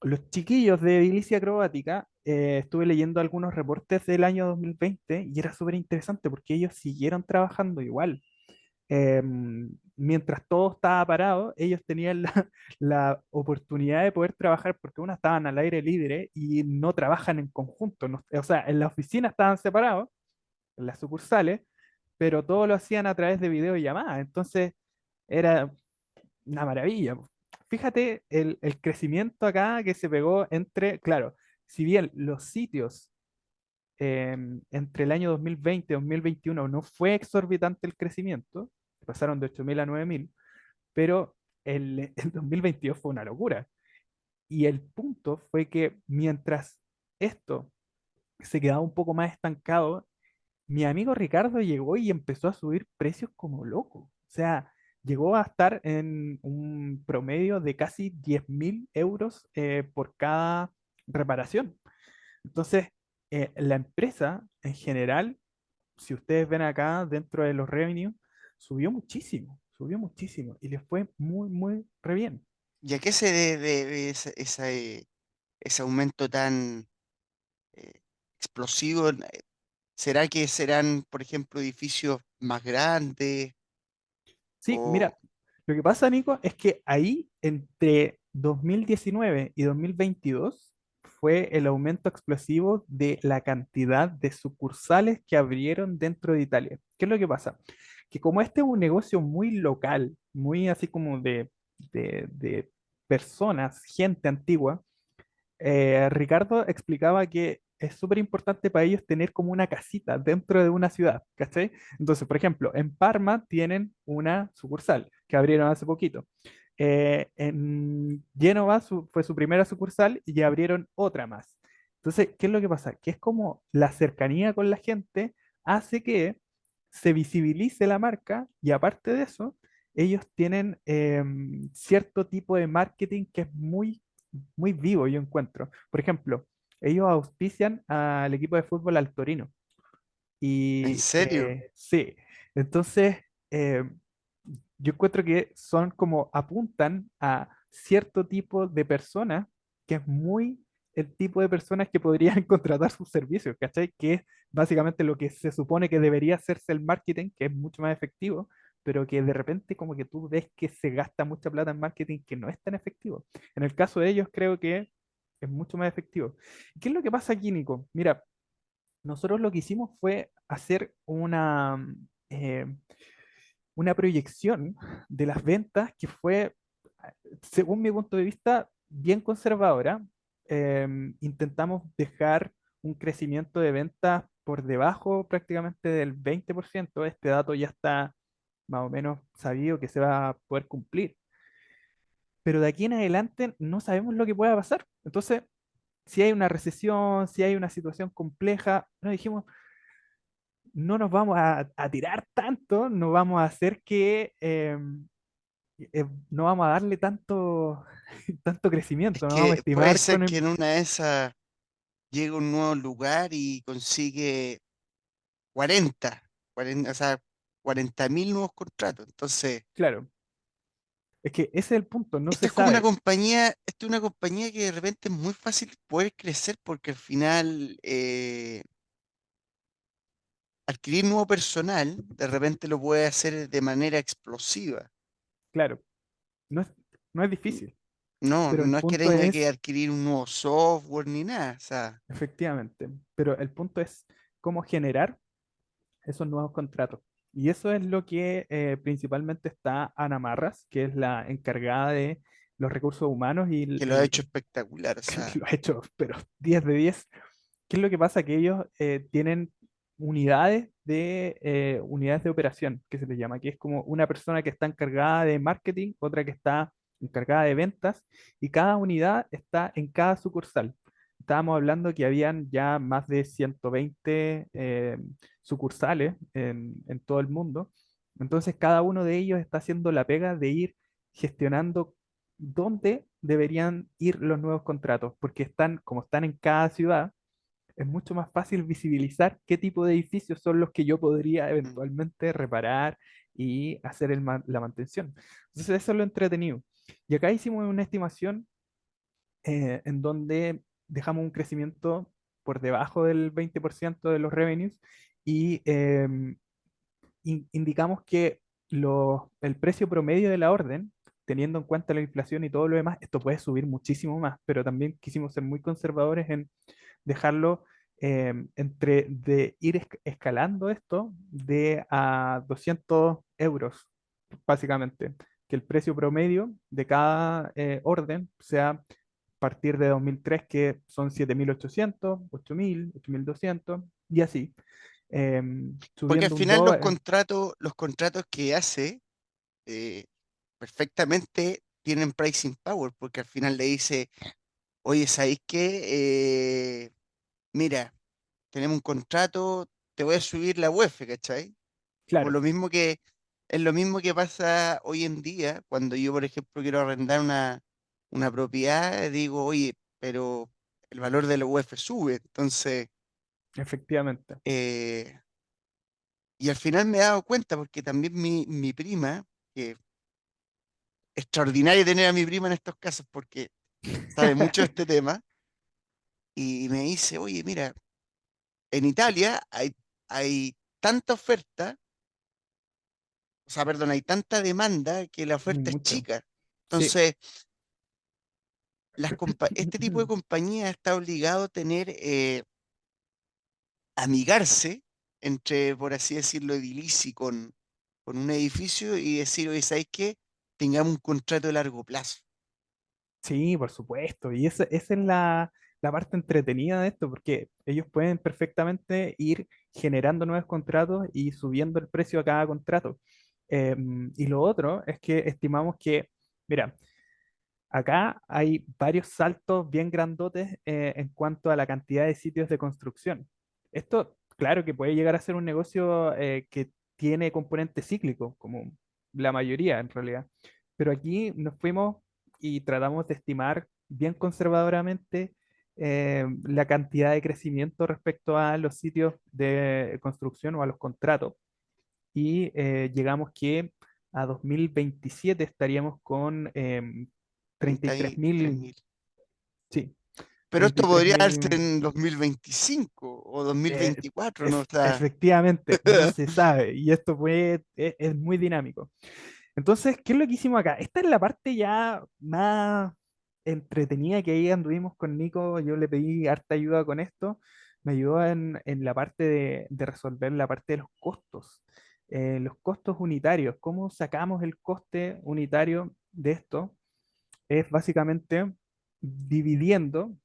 los chiquillos de edilicia acrobática, estuve leyendo algunos reportes del año 2020 y era súper interesante porque ellos siguieron trabajando igual. Mientras todo estaba parado, ellos tenían la oportunidad de poder trabajar porque uno estaban al aire libre y no trabajan en conjunto. O sea, en la oficina estaban separados, en las sucursales, pero todo lo hacían a través de videollamadas. Entonces era una maravilla, po. Fíjate el crecimiento acá que se pegó entre, claro, si bien los sitios entre el año 2020 y 2021 no fue exorbitante el crecimiento, pasaron de 8.000 a 9.000, pero el 2022 fue una locura. Y el punto fue que mientras esto se quedaba un poco más estancado, mi amigo Ricardo llegó y empezó a subir precios como loco. O sea, llegó a estar en un promedio de casi 10.000 euros por cada reparación. Entonces, la empresa en general, si ustedes ven acá dentro de los revenues, subió muchísimo y les fue muy, muy re bien. ¿Y a qué se debe ese aumento tan eh, explosivo? ¿Será que serán, por ejemplo, edificios más grandes? Sí, O, mira, lo que pasa, Nico, es que ahí entre 2019 y 2022 fue el aumento explosivo de la cantidad de sucursales que abrieron dentro de Italia. ¿Qué es lo que pasa? Que como este es un negocio muy local, muy así como de personas, gente antigua, Ricardo explicaba que es súper importante para ellos tener como una casita dentro de una ciudad, ¿cachai? Entonces, por ejemplo, en Parma tienen una sucursal que abrieron hace poquito. En Génova fue su primera sucursal y ya abrieron otra más. Entonces, ¿qué es lo que pasa? Que es como la cercanía con la gente hace que se visibilice la marca y aparte de eso, ellos tienen cierto tipo de marketing que es muy muy vivo, yo encuentro. Por ejemplo, ellos auspician al equipo de fútbol al Torino. ¿En Y serio? sí, entonces eh, yo encuentro que son como apuntan a cierto tipo de personas que es muy el tipo de personas que podrían contratar sus servicios, ¿cachai? Que es básicamente lo que se supone que debería hacerse el marketing, que es mucho más efectivo, pero que de repente como que tú ves que se gasta mucha plata en marketing que no es tan efectivo. En el caso de ellos creo que es mucho más efectivo. ¿Qué es lo que pasa aquí, Nico? Mira, nosotros lo que hicimos fue hacer una proyección de las ventas que fue, según mi punto de vista, bien conservadora. Intentamos dejar un crecimiento de ventas por debajo prácticamente del 20%. Este dato ya está más o menos sabido que se va a poder cumplir. Pero de aquí en adelante no sabemos lo que pueda pasar. Entonces, si hay una recesión, si hay una situación compleja, nos dijimos, no nos vamos a tirar tanto, no vamos a hacer que, no vamos a darle tanto, tanto Es crecimiento, no vamos a que puede estimar ser con que en una de esas llegue a un nuevo lugar y consigue 40, 40, o sea, 40.000 nuevos contratos. Entonces, claro, es que ese es el punto, no esto se es como una sabe, compañía, esto es una compañía que de repente es muy fácil poder crecer porque al final adquirir nuevo personal de repente lo puede hacer de manera explosiva. claro, no es, no es difícil, No, pero el no es que punto tenga que es, adquirir un nuevo software ni nada. O sea, efectivamente, pero el punto es cómo generar esos nuevos contratos. Y eso es lo que principalmente está Ana Marras, que es la encargada de los recursos humanos y que lo ha hecho espectacular. O sea, lo ha hecho, pero 10 de 10. ¿Qué es lo que pasa? Que ellos tienen unidades de operación, que se les llama, que es como una persona que está encargada de marketing, otra que está encargada de ventas, y cada unidad está en cada sucursal. Estábamos hablando que habían ya más de 120 sucursales en todo el mundo. Entonces, cada uno de ellos está haciendo la pega de ir gestionando dónde deberían ir los nuevos contratos, porque están, como están en cada ciudad, es mucho más fácil visibilizar qué tipo de edificios son los que yo podría mm, eventualmente reparar y hacer la mantención. Entonces, eso es lo entretenido. Y acá hicimos una estimación en donde dejamos un crecimiento por debajo del 20% de los revenues y indicamos que el precio promedio de la orden, teniendo en cuenta la inflación y todo lo demás, esto puede subir muchísimo más, pero también quisimos ser muy conservadores en dejarlo entre de ir escalando esto de a 200 euros, básicamente. Que el precio promedio de cada orden sea a partir de 2003, que son 7.800, 8.000, 8.200 y así. porque al Subiendo un final 2, los contratos que hace eh, perfectamente tienen pricing power, porque al final le dice, oye, ¿sabéis qué? Mira, tenemos un contrato, te voy a subir la UEF, ¿cachai? Como claro, lo mismo que, es lo mismo que pasa hoy en día, cuando yo, por ejemplo, quiero arrendar una propiedad, digo, oye, pero el valor de la UEF sube, entonces, efectivamente. eh, y al final me he dado cuenta, porque también mi prima, que extraordinario tener a mi prima en estos casos, porque sabe mucho de este tema, y me dice, oye, mira, en Italia hay tanta oferta, o sea, perdón, hay tanta demanda que la oferta es Mucho. chica. Sí. Entonces, este tipo de compañía está obligado a tener, amigarse entre, por así decirlo, edilicio con un edificio y decir, oye, ¿sabes qué? Tengamos un contrato de largo plazo. Sí, por supuesto. Y esa es la parte entretenida de esto, porque ellos pueden perfectamente ir generando nuevos contratos y subiendo el precio a cada contrato. Y lo otro es que estimamos que, mira, acá hay varios saltos bien grandotes en cuanto a la cantidad de sitios de construcción. Esto, claro que puede llegar a ser un negocio que tiene componente cíclico, como la mayoría en realidad. Pero aquí nos fuimos y tratamos de estimar bien conservadoramente la cantidad de crecimiento respecto a los sitios de construcción o a los contratos. Y llegamos que a 2027 estaríamos con 33 mil, 33.000. sí, Pero esto 33 podría darse mil. en 2025 o 2024, ¿no? Está... Efectivamente, no se sabe y esto es muy dinámico. Entonces, ¿qué es lo que hicimos acá? Esta es la parte ya más entretenida que ahí anduvimos con Nico. Yo le pedí harta ayuda con esto. Me ayudó en la parte de resolver la parte de los costos unitarios. ¿Cómo sacamos el coste unitario de esto? Es básicamente dividiendo.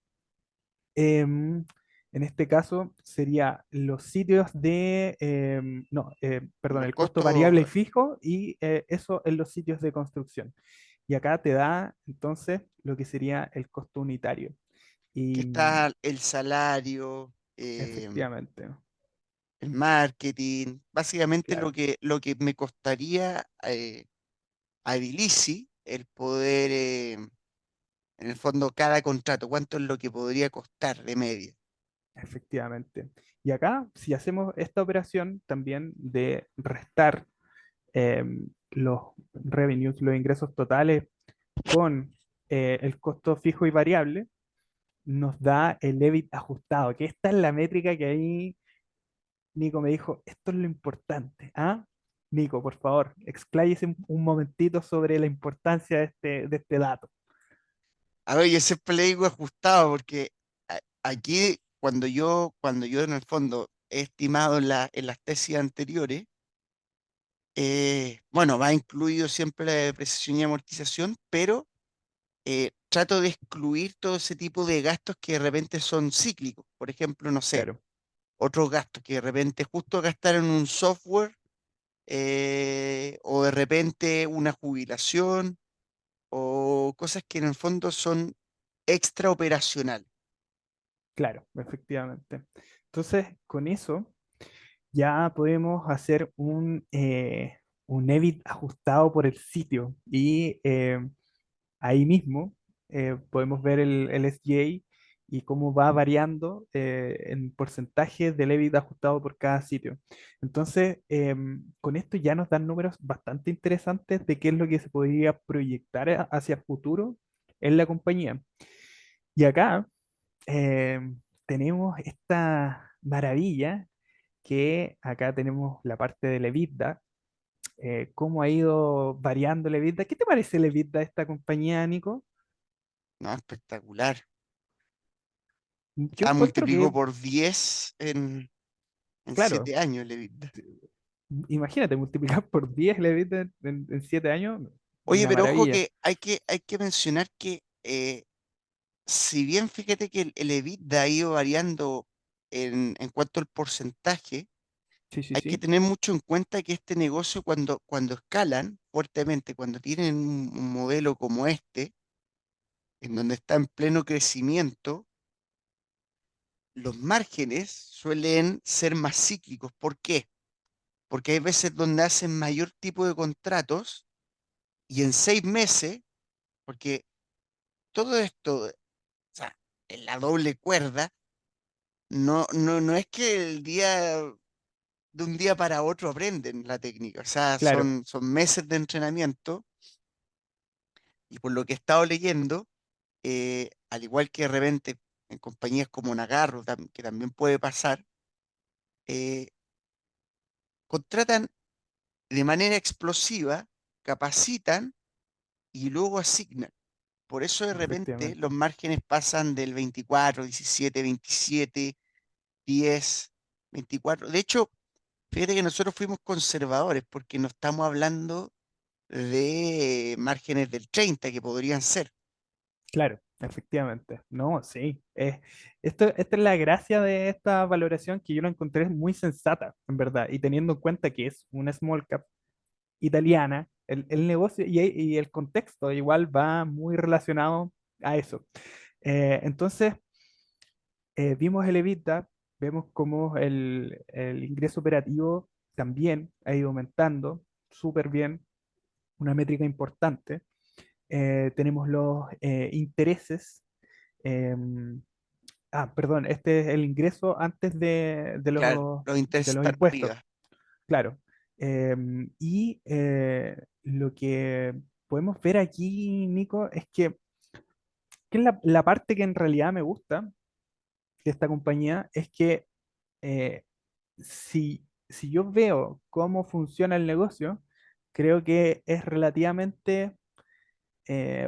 En este caso sería los sitios no, perdón, Los el costo variable y costos fijo y eso en los sitios de construcción. Y acá te da entonces lo que sería el costo unitario. que Y está el salario, efectivamente, el marketing, básicamente claro, lo que me costaría a Edilisi el poder, en el fondo, cada contrato, cuánto es lo que podría costar de media. efectivamente. Y acá, si hacemos esta operación también de restar los revenues, los ingresos totales con el costo fijo y variable, nos da el EBIT ajustado, que esta es la métrica que ahí Nico me dijo, esto es lo importante. ¿Ah? Nico, por favor, expláyese un momentito sobre la importancia de este dato. A ver, yo siempre le digo ajustado porque aquí, cuando yo en el fondo he estimado en las tesis anteriores, bueno, va incluido siempre la depreciación y amortización, pero trato de excluir todo ese tipo de gastos que de repente son cíclicos. Por ejemplo, no sé, Claro, otros gastos que de repente justo gastar en un software o de repente una jubilación o cosas que en el fondo son extraoperacionales. claro, efectivamente. Entonces, con eso ya podemos hacer un EBIT ajustado por el sitio y ahí mismo podemos ver el SGA y cómo va variando en porcentaje del EBITDA ajustado por cada sitio. Entonces, con esto ya nos dan números bastante interesantes de qué es lo que se podría proyectar hacia el futuro en la compañía. Y acá tenemos esta maravilla que acá tenemos la parte del EBITDA, cómo ha ido variando el EBITDA. ¿Qué te parece el EBITDA de esta compañía, Nico? ¿No? Espectacular. O Yo sea, encuentro multiplicó que, por 10 en claro, 7 años el EBITDA. imagínate, multiplicar por 10 la vida en 7 años, Oye, una pero ojo maravilla. que hay que mencionar que si bien fíjate que el EBITDA ha ido variando en cuanto al porcentaje, Sí, sí, hay que sí, tener mucho en cuenta que este negocio cuando escalan fuertemente, cuando tienen un modelo como este, en donde está en pleno crecimiento, los márgenes suelen ser más cíclicos. ¿Por qué? Porque hay veces donde hacen mayor tipo de contratos y en 6 meses, porque todo esto, o sea, en la doble cuerda, no es que de un día para otro aprenden la técnica, o sea, claro, son meses de entrenamiento y por lo que he estado leyendo, al igual que de repente en compañías como Nagarro, que también puede pasar, eh, contratan de manera explosiva, capacitan y luego asignan. Por eso de repente los efectivamente. márgenes pasan del 24, 17, 27, 10, 24. De hecho, fíjate que nosotros fuimos conservadores porque no estamos hablando de márgenes del 30 que podrían ser. Claro, efectivamente. No, sí. Esta es la gracia de esta valoración que yo la encontré muy sensata, en verdad, y teniendo en cuenta que es una small cap italiana, el negocio y el contexto igual va muy relacionado a eso. Entonces, vimos el EBITDA, vemos cómo el ingreso operativo también ha ido aumentando súper bien, una métrica importante. tenemos los intereses. em, Perdón, este es el ingreso antes Claro, los de intereses los están impuestos, arriba. claro. Y lo que podemos ver aquí, Nico, es que la parte que en realidad me gusta de esta compañía es que eh, si yo veo cómo funciona el negocio, creo que es relativamente,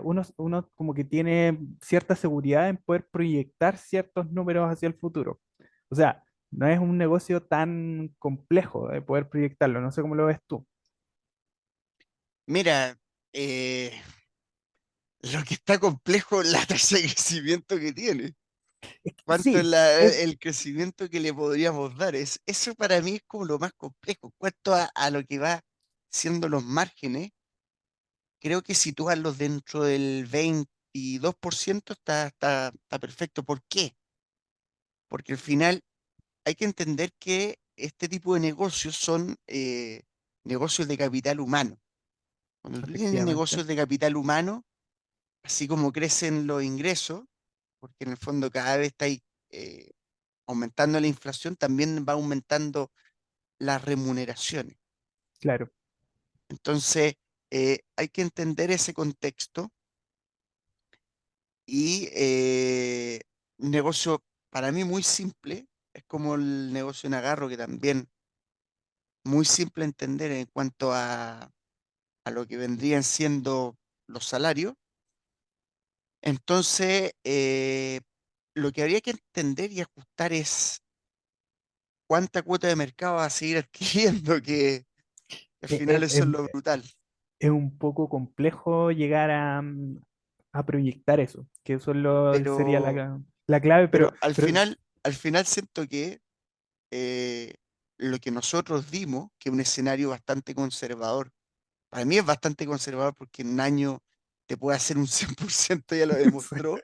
uno como que tiene cierta seguridad en poder proyectar ciertos números hacia el futuro. O sea, no es un negocio tan complejo de poder proyectarlo, no sé cómo lo ves tú. Mira, eh, lo que está complejo es la tasa de crecimiento que tiene. ¿Cuánto es Sí, es el crecimiento que le podríamos dar? Eso para mí es como lo más complejo. ¿Cuánto a lo que va siendo los márgenes? Creo que situarlos dentro del 22% está perfecto. ¿Por qué? Porque al final hay que entender que este tipo de negocios son negocios de capital humano. Cuando tú tienes efectivamente, negocios de capital humano, así como crecen los ingresos, porque en el fondo cada vez está ahí, aumentando la inflación, también va aumentando las remuneraciones. claro, Entonces, hay que entender ese contexto y un negocio para mí muy simple, es como el negocio en agarro, que también muy simple entender en cuanto a lo que vendrían siendo los salarios. Entonces, lo que habría que entender y ajustar es cuánta cuota de mercado va a seguir adquiriendo, que al e- final e- eso es, es lo brutal. es un poco complejo llegar a proyectar eso, que eso es sería Pero, la clave, pero pero al final siento que eh, lo que nosotros dimos, que es un escenario bastante conservador, para mí es bastante conservador porque en un año te puede hacer un 100%, ya lo demostró.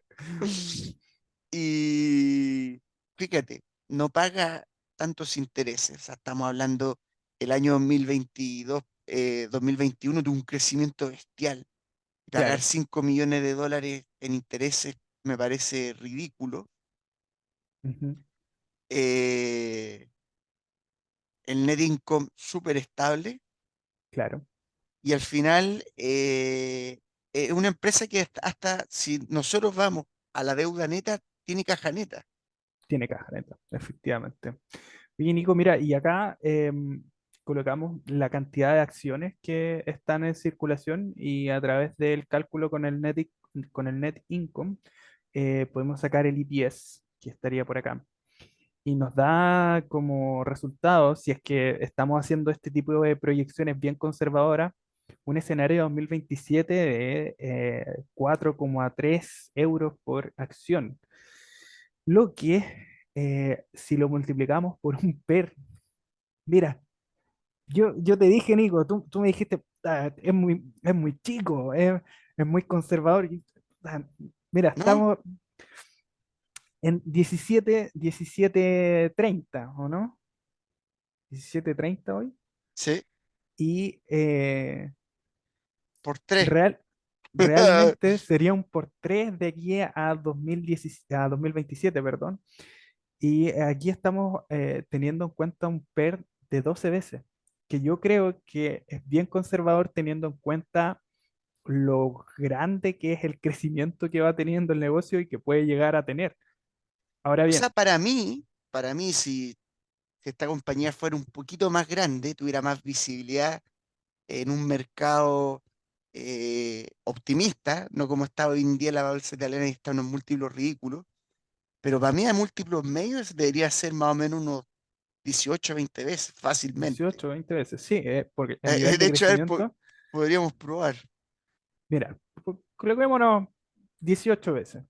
Y fíjate, no paga tantos intereses. O sea, estamos hablando el año 2022, 2021 de un crecimiento bestial. Pagar claro, 5 millones de dólares en intereses me parece ridículo. ujú, Eh, el net income súper estable claro, y al final es una empresa que hasta si nosotros vamos a la deuda neta, tiene caja neta. tiene caja neta, efectivamente. Oye, Nico, mira, y acá colocamos la cantidad de acciones que están en circulación y a través del cálculo con con el net income podemos sacar el EPS, que estaría por acá. Y nos da como resultado, si es que estamos haciendo este tipo de proyecciones bien conservadoras, un escenario de 2027 de 4,3 € por acción. Lo que, si lo multiplicamos por un PER, mira, yo te dije, Nico, tú me dijiste, es muy chico, es muy conservador. Ah, mira, ¿No? estamos en 17.30, ¿o no? 17.30 hoy. Sí, Y por 3. real, realmente sería un por 3 de aquí a 2027, perdón. Y aquí estamos teniendo en cuenta un PER de 12 veces, que yo creo que es bien conservador teniendo en cuenta lo grande que es el crecimiento que va teniendo el negocio y que puede llegar a tener. Ahora O sea, bien, para mí, si esta compañía fuera un poquito más grande, tuviera más visibilidad en un mercado optimista, no como está hoy en día la bolsa italiana y está en unos múltiplos ridículos, pero para mí a múltiplos medios debería ser más o menos unos 18 20 veces, fácilmente. 18 20 veces, sí, porque a nivel De de hecho, a ver, crecimiento, podríamos probar. mira, coloquémonos 18 veces,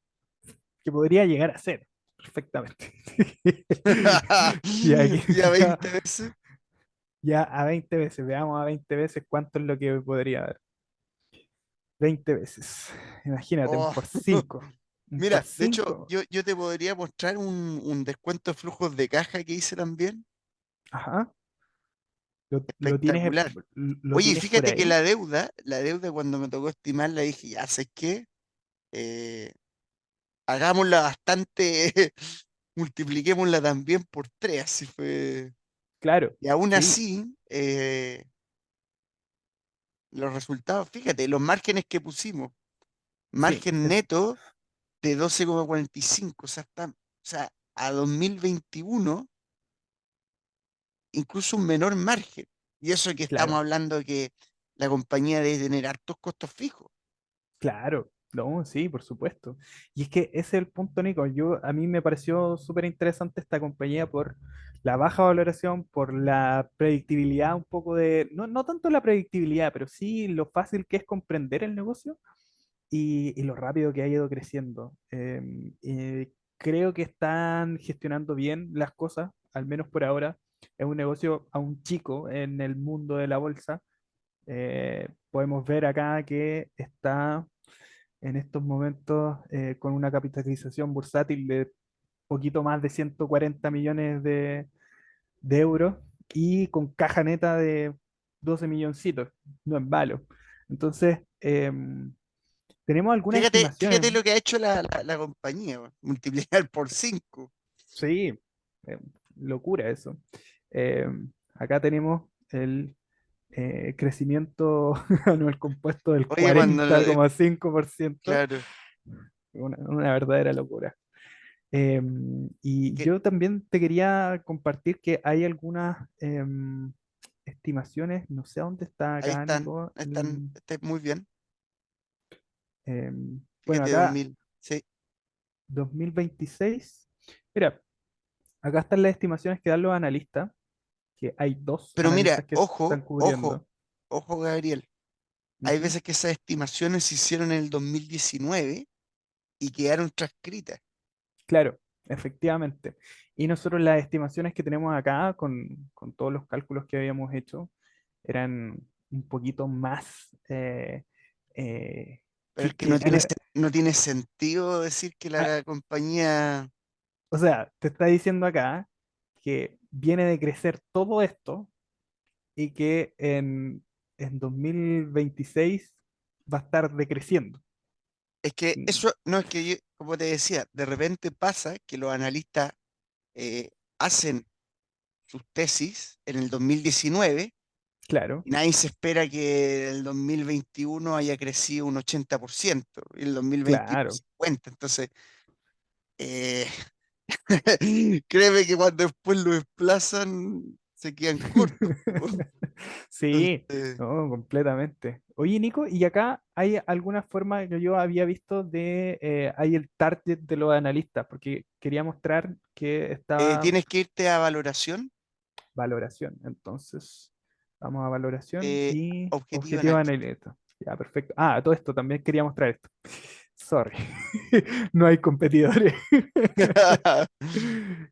que podría llegar a ser perfectamente. Y aquí Y a ya, 20 veces. ya a 20 veces, veamos a 20 veces cuánto es lo que podría haber. 20 veces. Imagínate, un Oh. por 5. Un por Mira, de hecho, 5. yo te podría mostrar un descuento de flujos de caja que hice también. Ajá. lo tienes, espectacular. lo Oye, y tienes por fíjate que ahí. la deuda cuando me tocó estimarla, dije, ya sé qué, hagámosla bastante, multipliquémosla también por tres, así fue. Claro, Y aún sí, así, los resultados, fíjate, los márgenes que pusimos, sí, margen neto de 12,45, o sea, o sea, a 2021 incluso un menor margen. Y eso que estamos claro. hablando de que la compañía debe tener hartos costos fijos. Claro, no, sí, por supuesto. Y es que ese es el punto, Nico. A mí me pareció súper interesante esta compañía por la baja valoración, por la predictibilidad un poco no tanto la predictibilidad, pero sí lo fácil que es comprender el negocio y lo rápido que ha ido creciendo. Creo que están gestionando bien las cosas, al menos por ahora. Es un negocio aún chico en el mundo de la bolsa. Podemos ver acá que está en estos momentos con una capitalización bursátil de poquito más de 140 millones de euros y con caja neta de 12 milloncitos, no es malo. Entonces, tenemos algunas Fíjate estimaciones, lo que ha hecho la compañía, weón, multiplicar por 5. sí, eh, locura eso. Eh, Acá tenemos el crecimiento anual compuesto del Oye, cuando, 40,5%, claro, una verdadera locura. Y que yo también te quería compartir que hay algunas estimaciones, no sé dónde está ahí acá, Nico. está muy bien. Bueno, Fíjate, acá 2000, sí. 2026. Mira, acá están las estimaciones que dan los analistas, que hay dos Pero mira, analistas que ojo, están ojo, cubriendo. ojo, Gabriel. Hay Ujú. veces que esas estimaciones se hicieron en el 2019 y quedaron transcritas. Claro, efectivamente. Y nosotros las estimaciones que tenemos acá, con todos los cálculos que habíamos hecho, eran un poquito más eh, Pero es que que han- no tiene sentido decir que ah, la compañía, o sea, te está diciendo acá que viene de crecer todo esto y que en 2026 va a estar decreciendo. es que Mm, eso, no es que como te decía, de repente pasa que los analistas hacen sus tesis en el 2019 claro, y nadie se espera que el 2021 haya crecido un 80% y el 2022 claro. 50%. Entonces, eh, créeme que cuando después lo desplazan, se quedan cortos, po. Sí, Entonces, no, completamente. Oye, Nico, ¿y acá hay alguna forma que yo había visto hay el target de los analistas? Porque quería mostrar que estaba tienes que irte a valoración, valoración. Entonces, vamos a valoración y objetivo objetivo analista. analista. Ya, perfecto. Ah, todo esto también quería mostrar esto. Sorry, no hay competidores.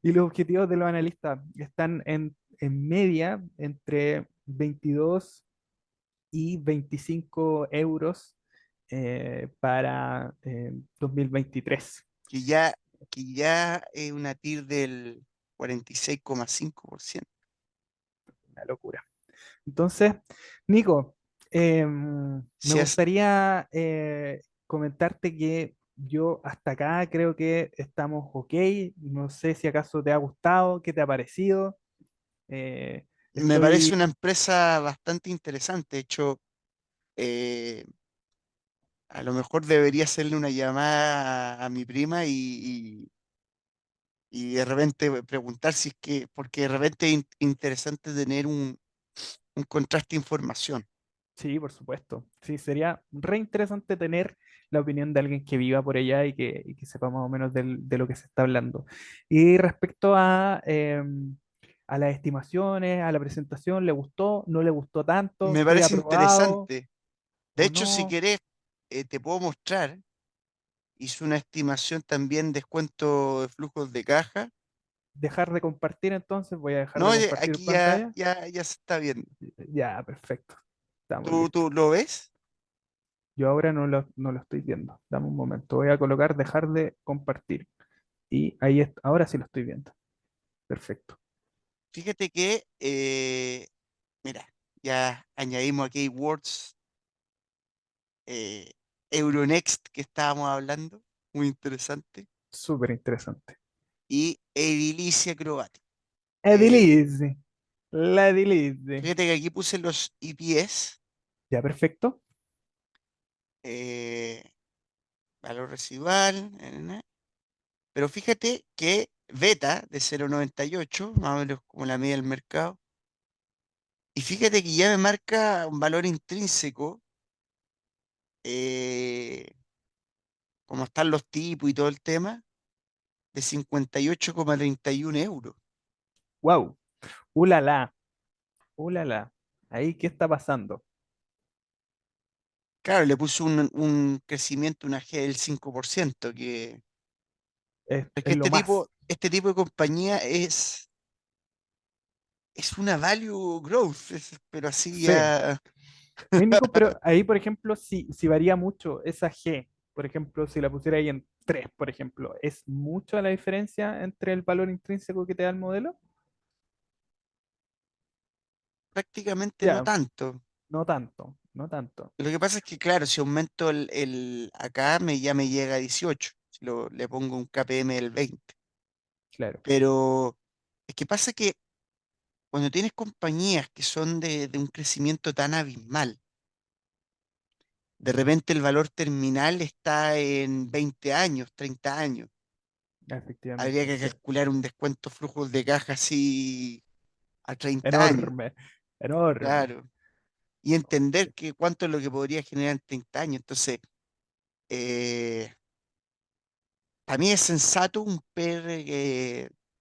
Y los objetivos de los analistas están en media entre 22 y 25 euros para 2023. que ya, que ya es una TIR del 46,5%. Una locura. Entonces, Nico, me Si es, gustaría comentarte que yo hasta acá creo que estamos ok. No sé si acaso te ha gustado, qué te ha parecido. Eh, me parece una estoy, empresa bastante interesante. De hecho, eh, a lo mejor debería hacerle una llamada a mi prima y de repente preguntar si es que, porque de repente es interesante tener un contraste de información. sí, por supuesto. Sí, sería re interesante tener la opinión de alguien que viva por allá y que sepa más o menos de lo que se está hablando. Y respecto a las estimaciones, a la presentación, ¿le gustó? ¿No le gustó tanto? Me ¿Estoy parece aprobado interesante. De o hecho, si no? querés, te puedo mostrar. Hice una estimación también, descuento de flujos de caja. ¿Dejar de compartir entonces? Voy a dejar No, de compartir aquí ya, pantalla. ya se está viendo. Ya, perfecto. Estamos ¿Tú listos. lo ves? Yo ahora no lo estoy viendo. Dame un momento. Voy a colocar dejar de compartir. Y ahí ahora sí lo estoy viendo. Perfecto. Fíjate que Mira, ya añadimos a Keywords eh, Euronext que estábamos hablando, muy interesante, Súper interesante. y Edilicia Acrobatic. Eh, Edilize. La Edilize. Fíjate que aquí puse los EPS, Ya, perfecto. eh, valor residual, pero fíjate que beta de 0,98, más o menos como la media del mercado, y fíjate que ya me marca un valor intrínseco, eh, como están los tipos y todo el tema, de 58,31 euros. Wow. Ulala. Ulala. Ahí, ¿qué está pasando? Claro, le puso un crecimiento, una G del 5%, es que Es lo más. este tipo de compañía es una value growth, pero así Sí. ya Oye, Nico, pero ahí, por ejemplo, si varía mucho esa G, por ejemplo, si la pusiera ahí en 3, por ejemplo, ¿es mucho la diferencia entre el valor intrínseco que te da el modelo? prácticamente no Ya, tanto. no tanto, no tanto. Lo que pasa es que, claro, si aumento acá ya me llega a 18, si le pongo un KPM del 20. Claro, Pero es que pasa que cuando tienes compañías que son de un crecimiento tan abismal, de repente el valor terminal está en 20 años, 30 años. Habría efectivamente, que sí. calcular un descuento flujos de caja así a 30 años, Enorme, enorme. claro. Y entender que cuánto es lo que podría generar en 30 años. Entonces, eh, para mí es sensato un PR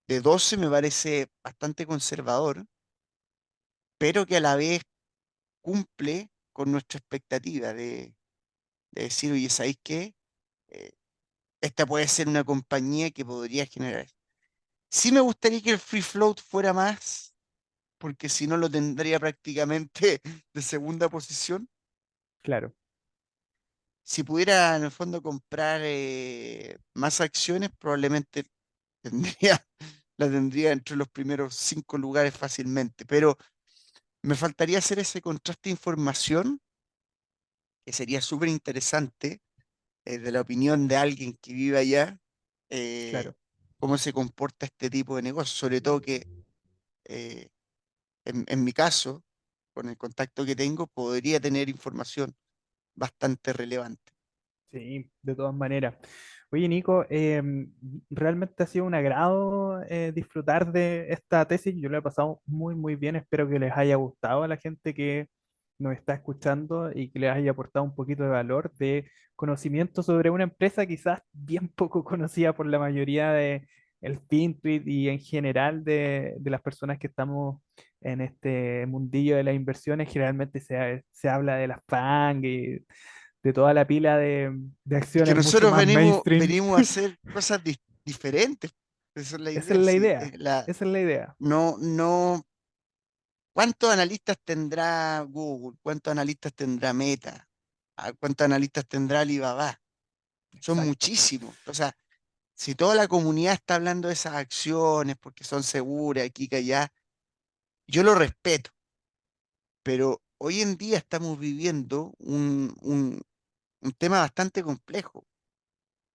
de 12, me parece bastante conservador, pero que a la vez cumple con nuestra expectativa de decir, oye, ¿sabéis qué? Eh, Esta puede ser una compañía que podría generar. Sí me gustaría que el free float fuera más, porque si no lo tendría prácticamente de segunda posición. Claro, Si pudiera en el fondo comprar más acciones, probablemente tendría, la tendría entre los primeros 5 lugares fácilmente, pero me faltaría hacer ese contraste de información, que sería súper interesante, de la opinión de alguien que vive allá, eh, claro. cómo se comporta este tipo de negocio, sobre todo que eh, en mi caso, con el contacto que tengo, podría tener información bastante relevante. Sí, de todas maneras. Oye, Nico, realmente ha sido un agrado disfrutar de esta tesis. Yo lo he pasado muy, muy bien. Espero que les haya gustado a la gente que nos está escuchando y que les haya aportado un poquito de valor, de conocimiento sobre una empresa quizás bien poco conocida por la mayoría de el FinTwit y en general de las personas que estamos en este mundillo de las inversiones. Generalmente se habla de las FANG y de toda la pila de Es que acciones mucho nosotros más mainstream. venimos a hacer cosas diferentes. Esa es la Esa es idea, la sí. idea, esa es la idea. No, ¿cuántos analistas tendrá Google? ¿Cuántos analistas tendrá Meta? ¿Cuántos analistas tendrá Alibaba? Son Exacto, muchísimos. O sea, si toda la comunidad está hablando de esas acciones porque son seguras, aquí que allá, yo lo respeto, pero hoy en día estamos viviendo un tema bastante complejo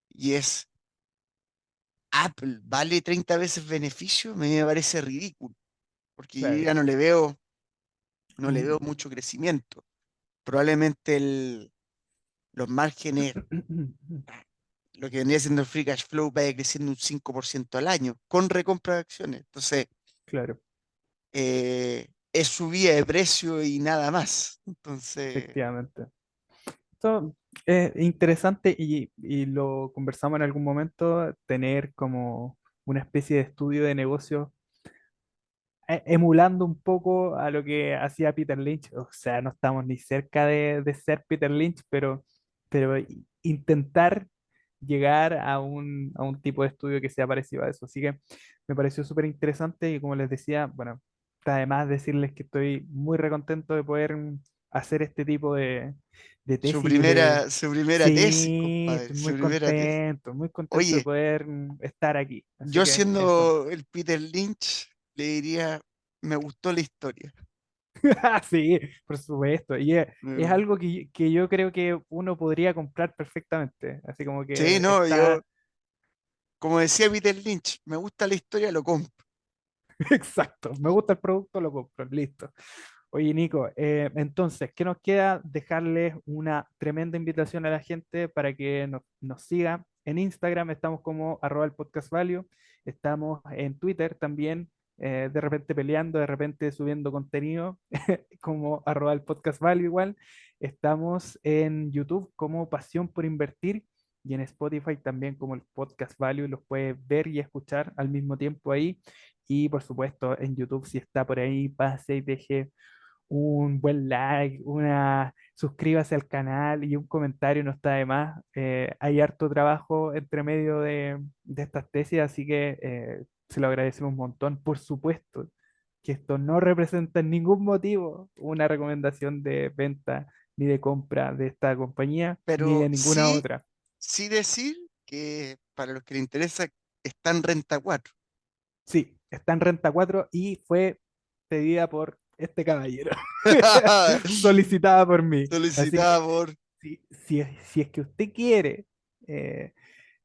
y es Apple vale 30 veces beneficio, me parece ridículo, porque yo claro. ya no le veo Mm. mucho crecimiento. Probablemente los márgenes, lo que vendría siendo el free cash flow, vaya creciendo un 5% al año con recompra de acciones. Entonces, Claro, es subida de precio y nada más. Entonces, efectivamente. Esto es interesante y lo conversamos en algún momento, tener como una especie de estudio de negocios emulando un poco a lo que hacía Peter Lynch. O sea, no estamos ni cerca de ser Peter Lynch, pero intentar llegar a un tipo de estudio que sea parecido a eso. Así que me pareció súper interesante y como les decía, bueno, está además decirles que estoy muy recontento de poder hacer este tipo de su tesis y de... primera, su primera tesis, Sí, compadre, estoy su primera tesis. muy contento de Oye, poder estar aquí. Así yo que eso. siendo el Peter Lynch, le diría, me gustó la historia. Sí, por supuesto. Y es Mm. algo que yo creo que uno podría comprar perfectamente. Así como Sí, que no, yo, está como decía Peter Lynch, me gusta la historia, lo compro. exacto. Me gusta el producto, lo compro. Listo. Oye, Nico, entonces, ¿qué nos queda? Dejarles una tremenda invitación a la gente para que nos siga. En Instagram estamos como arroba el podcast value. Estamos en Twitter también, de repente peleando, de repente subiendo contenido, como arroba el podcast value igual. Estamos en YouTube como Pasión por Invertir y en Spotify también como el podcast value. Los puedes ver y escuchar al mismo tiempo ahí. Y por supuesto, en YouTube, si está por ahí, pase y deje un buen like, suscríbase al canal y un comentario no está de más. Hay harto trabajo entre medio de estas tesis, así que se lo agradecemos un montón. Por supuesto que esto no representa en ningún motivo una recomendación de venta ni de compra de esta compañía, ni Pero de ninguna sí, otra. sí decir que para los que les interesa, está en Renta 4. Sí, está en Renta 4 y fue pedida por este caballero, solicitada por mí. Así Solicitada que por... si es que usted quiere eh,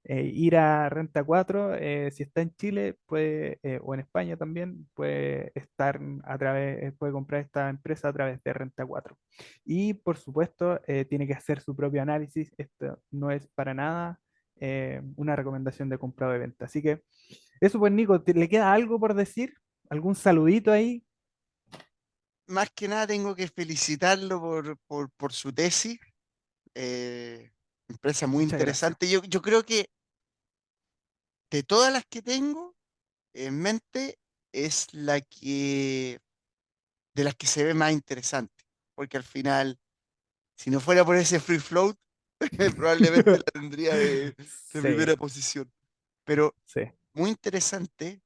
ir a Renta 4, si está en Chile puede, o en España también, puede estar a través, puede comprar esta empresa a través de Renta 4. Y por supuesto, tiene que hacer su propio análisis. Esto no es para nada una recomendación de compra o de venta. Así que eso pues, Nico, ¿le queda algo por decir? ¿Algún saludito ahí? Más que nada tengo que felicitarlo por su tesis. eh, Empresa muy Muchas gracias. interesante. Yo creo que de todas las que tengo en mente, es la que, de las que se ve más interesante. Porque al final, si no fuera por ese free float, probablemente la tendría de Sí, primera posición. Pero sí. muy interesante.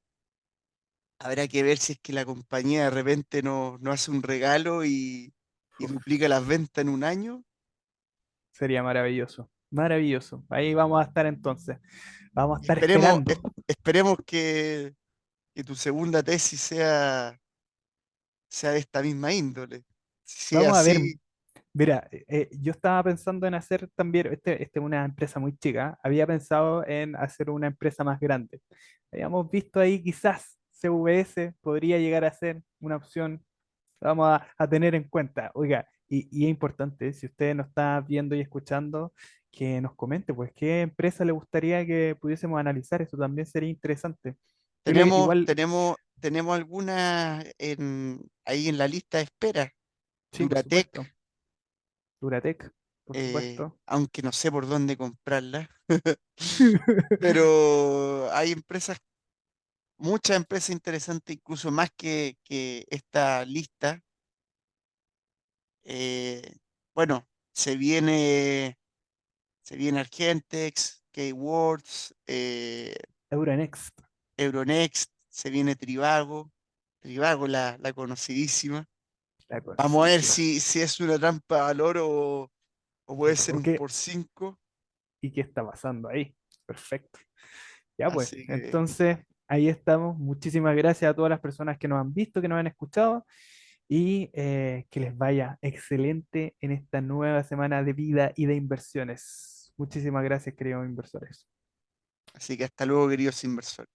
Habrá que ver si es que la compañía de repente no hace un regalo y Uf, duplica las ventas en un año. sería maravilloso. Maravilloso. Ahí vamos a estar entonces. Vamos a estar Esperemos, esperando. esperemos que tu segunda tesis sea de esta misma índole. Si es Vamos a ver. así, Mira, yo estaba pensando en hacer también, este es una empresa muy chica, había pensado en hacer una empresa más grande. Habíamos visto ahí quizás CVS podría llegar a ser una opción, vamos a tener en cuenta. Oiga, y es importante, si usted nos está viendo y escuchando, que nos comente, pues, qué empresa le gustaría que pudiésemos analizar, eso también sería interesante. Yo le, igual, tenemos algunas ahí en la lista de espera. sí, por Duratec, supuesto, Duratec, por supuesto. aunque no sé por dónde comprarla, pero hay empresas, muchas empresas interesantes, incluso más que esta lista. Eh, bueno, se viene Argentex, Keywords, Euronext, Euronext, se viene Trivago, Trivago la conocidísima. la Vamos a ver conocidísima. si es una trampa de valor o puede ser ¿O un qué? por 5. ¿Y qué está pasando ahí? Perfecto. Ya pues, Así que entonces ahí estamos. Muchísimas gracias a todas las personas que nos han visto, que nos han escuchado y que les vaya excelente en esta nueva semana de vida y de inversiones. Muchísimas gracias, queridos inversores. Así que hasta luego, queridos inversores.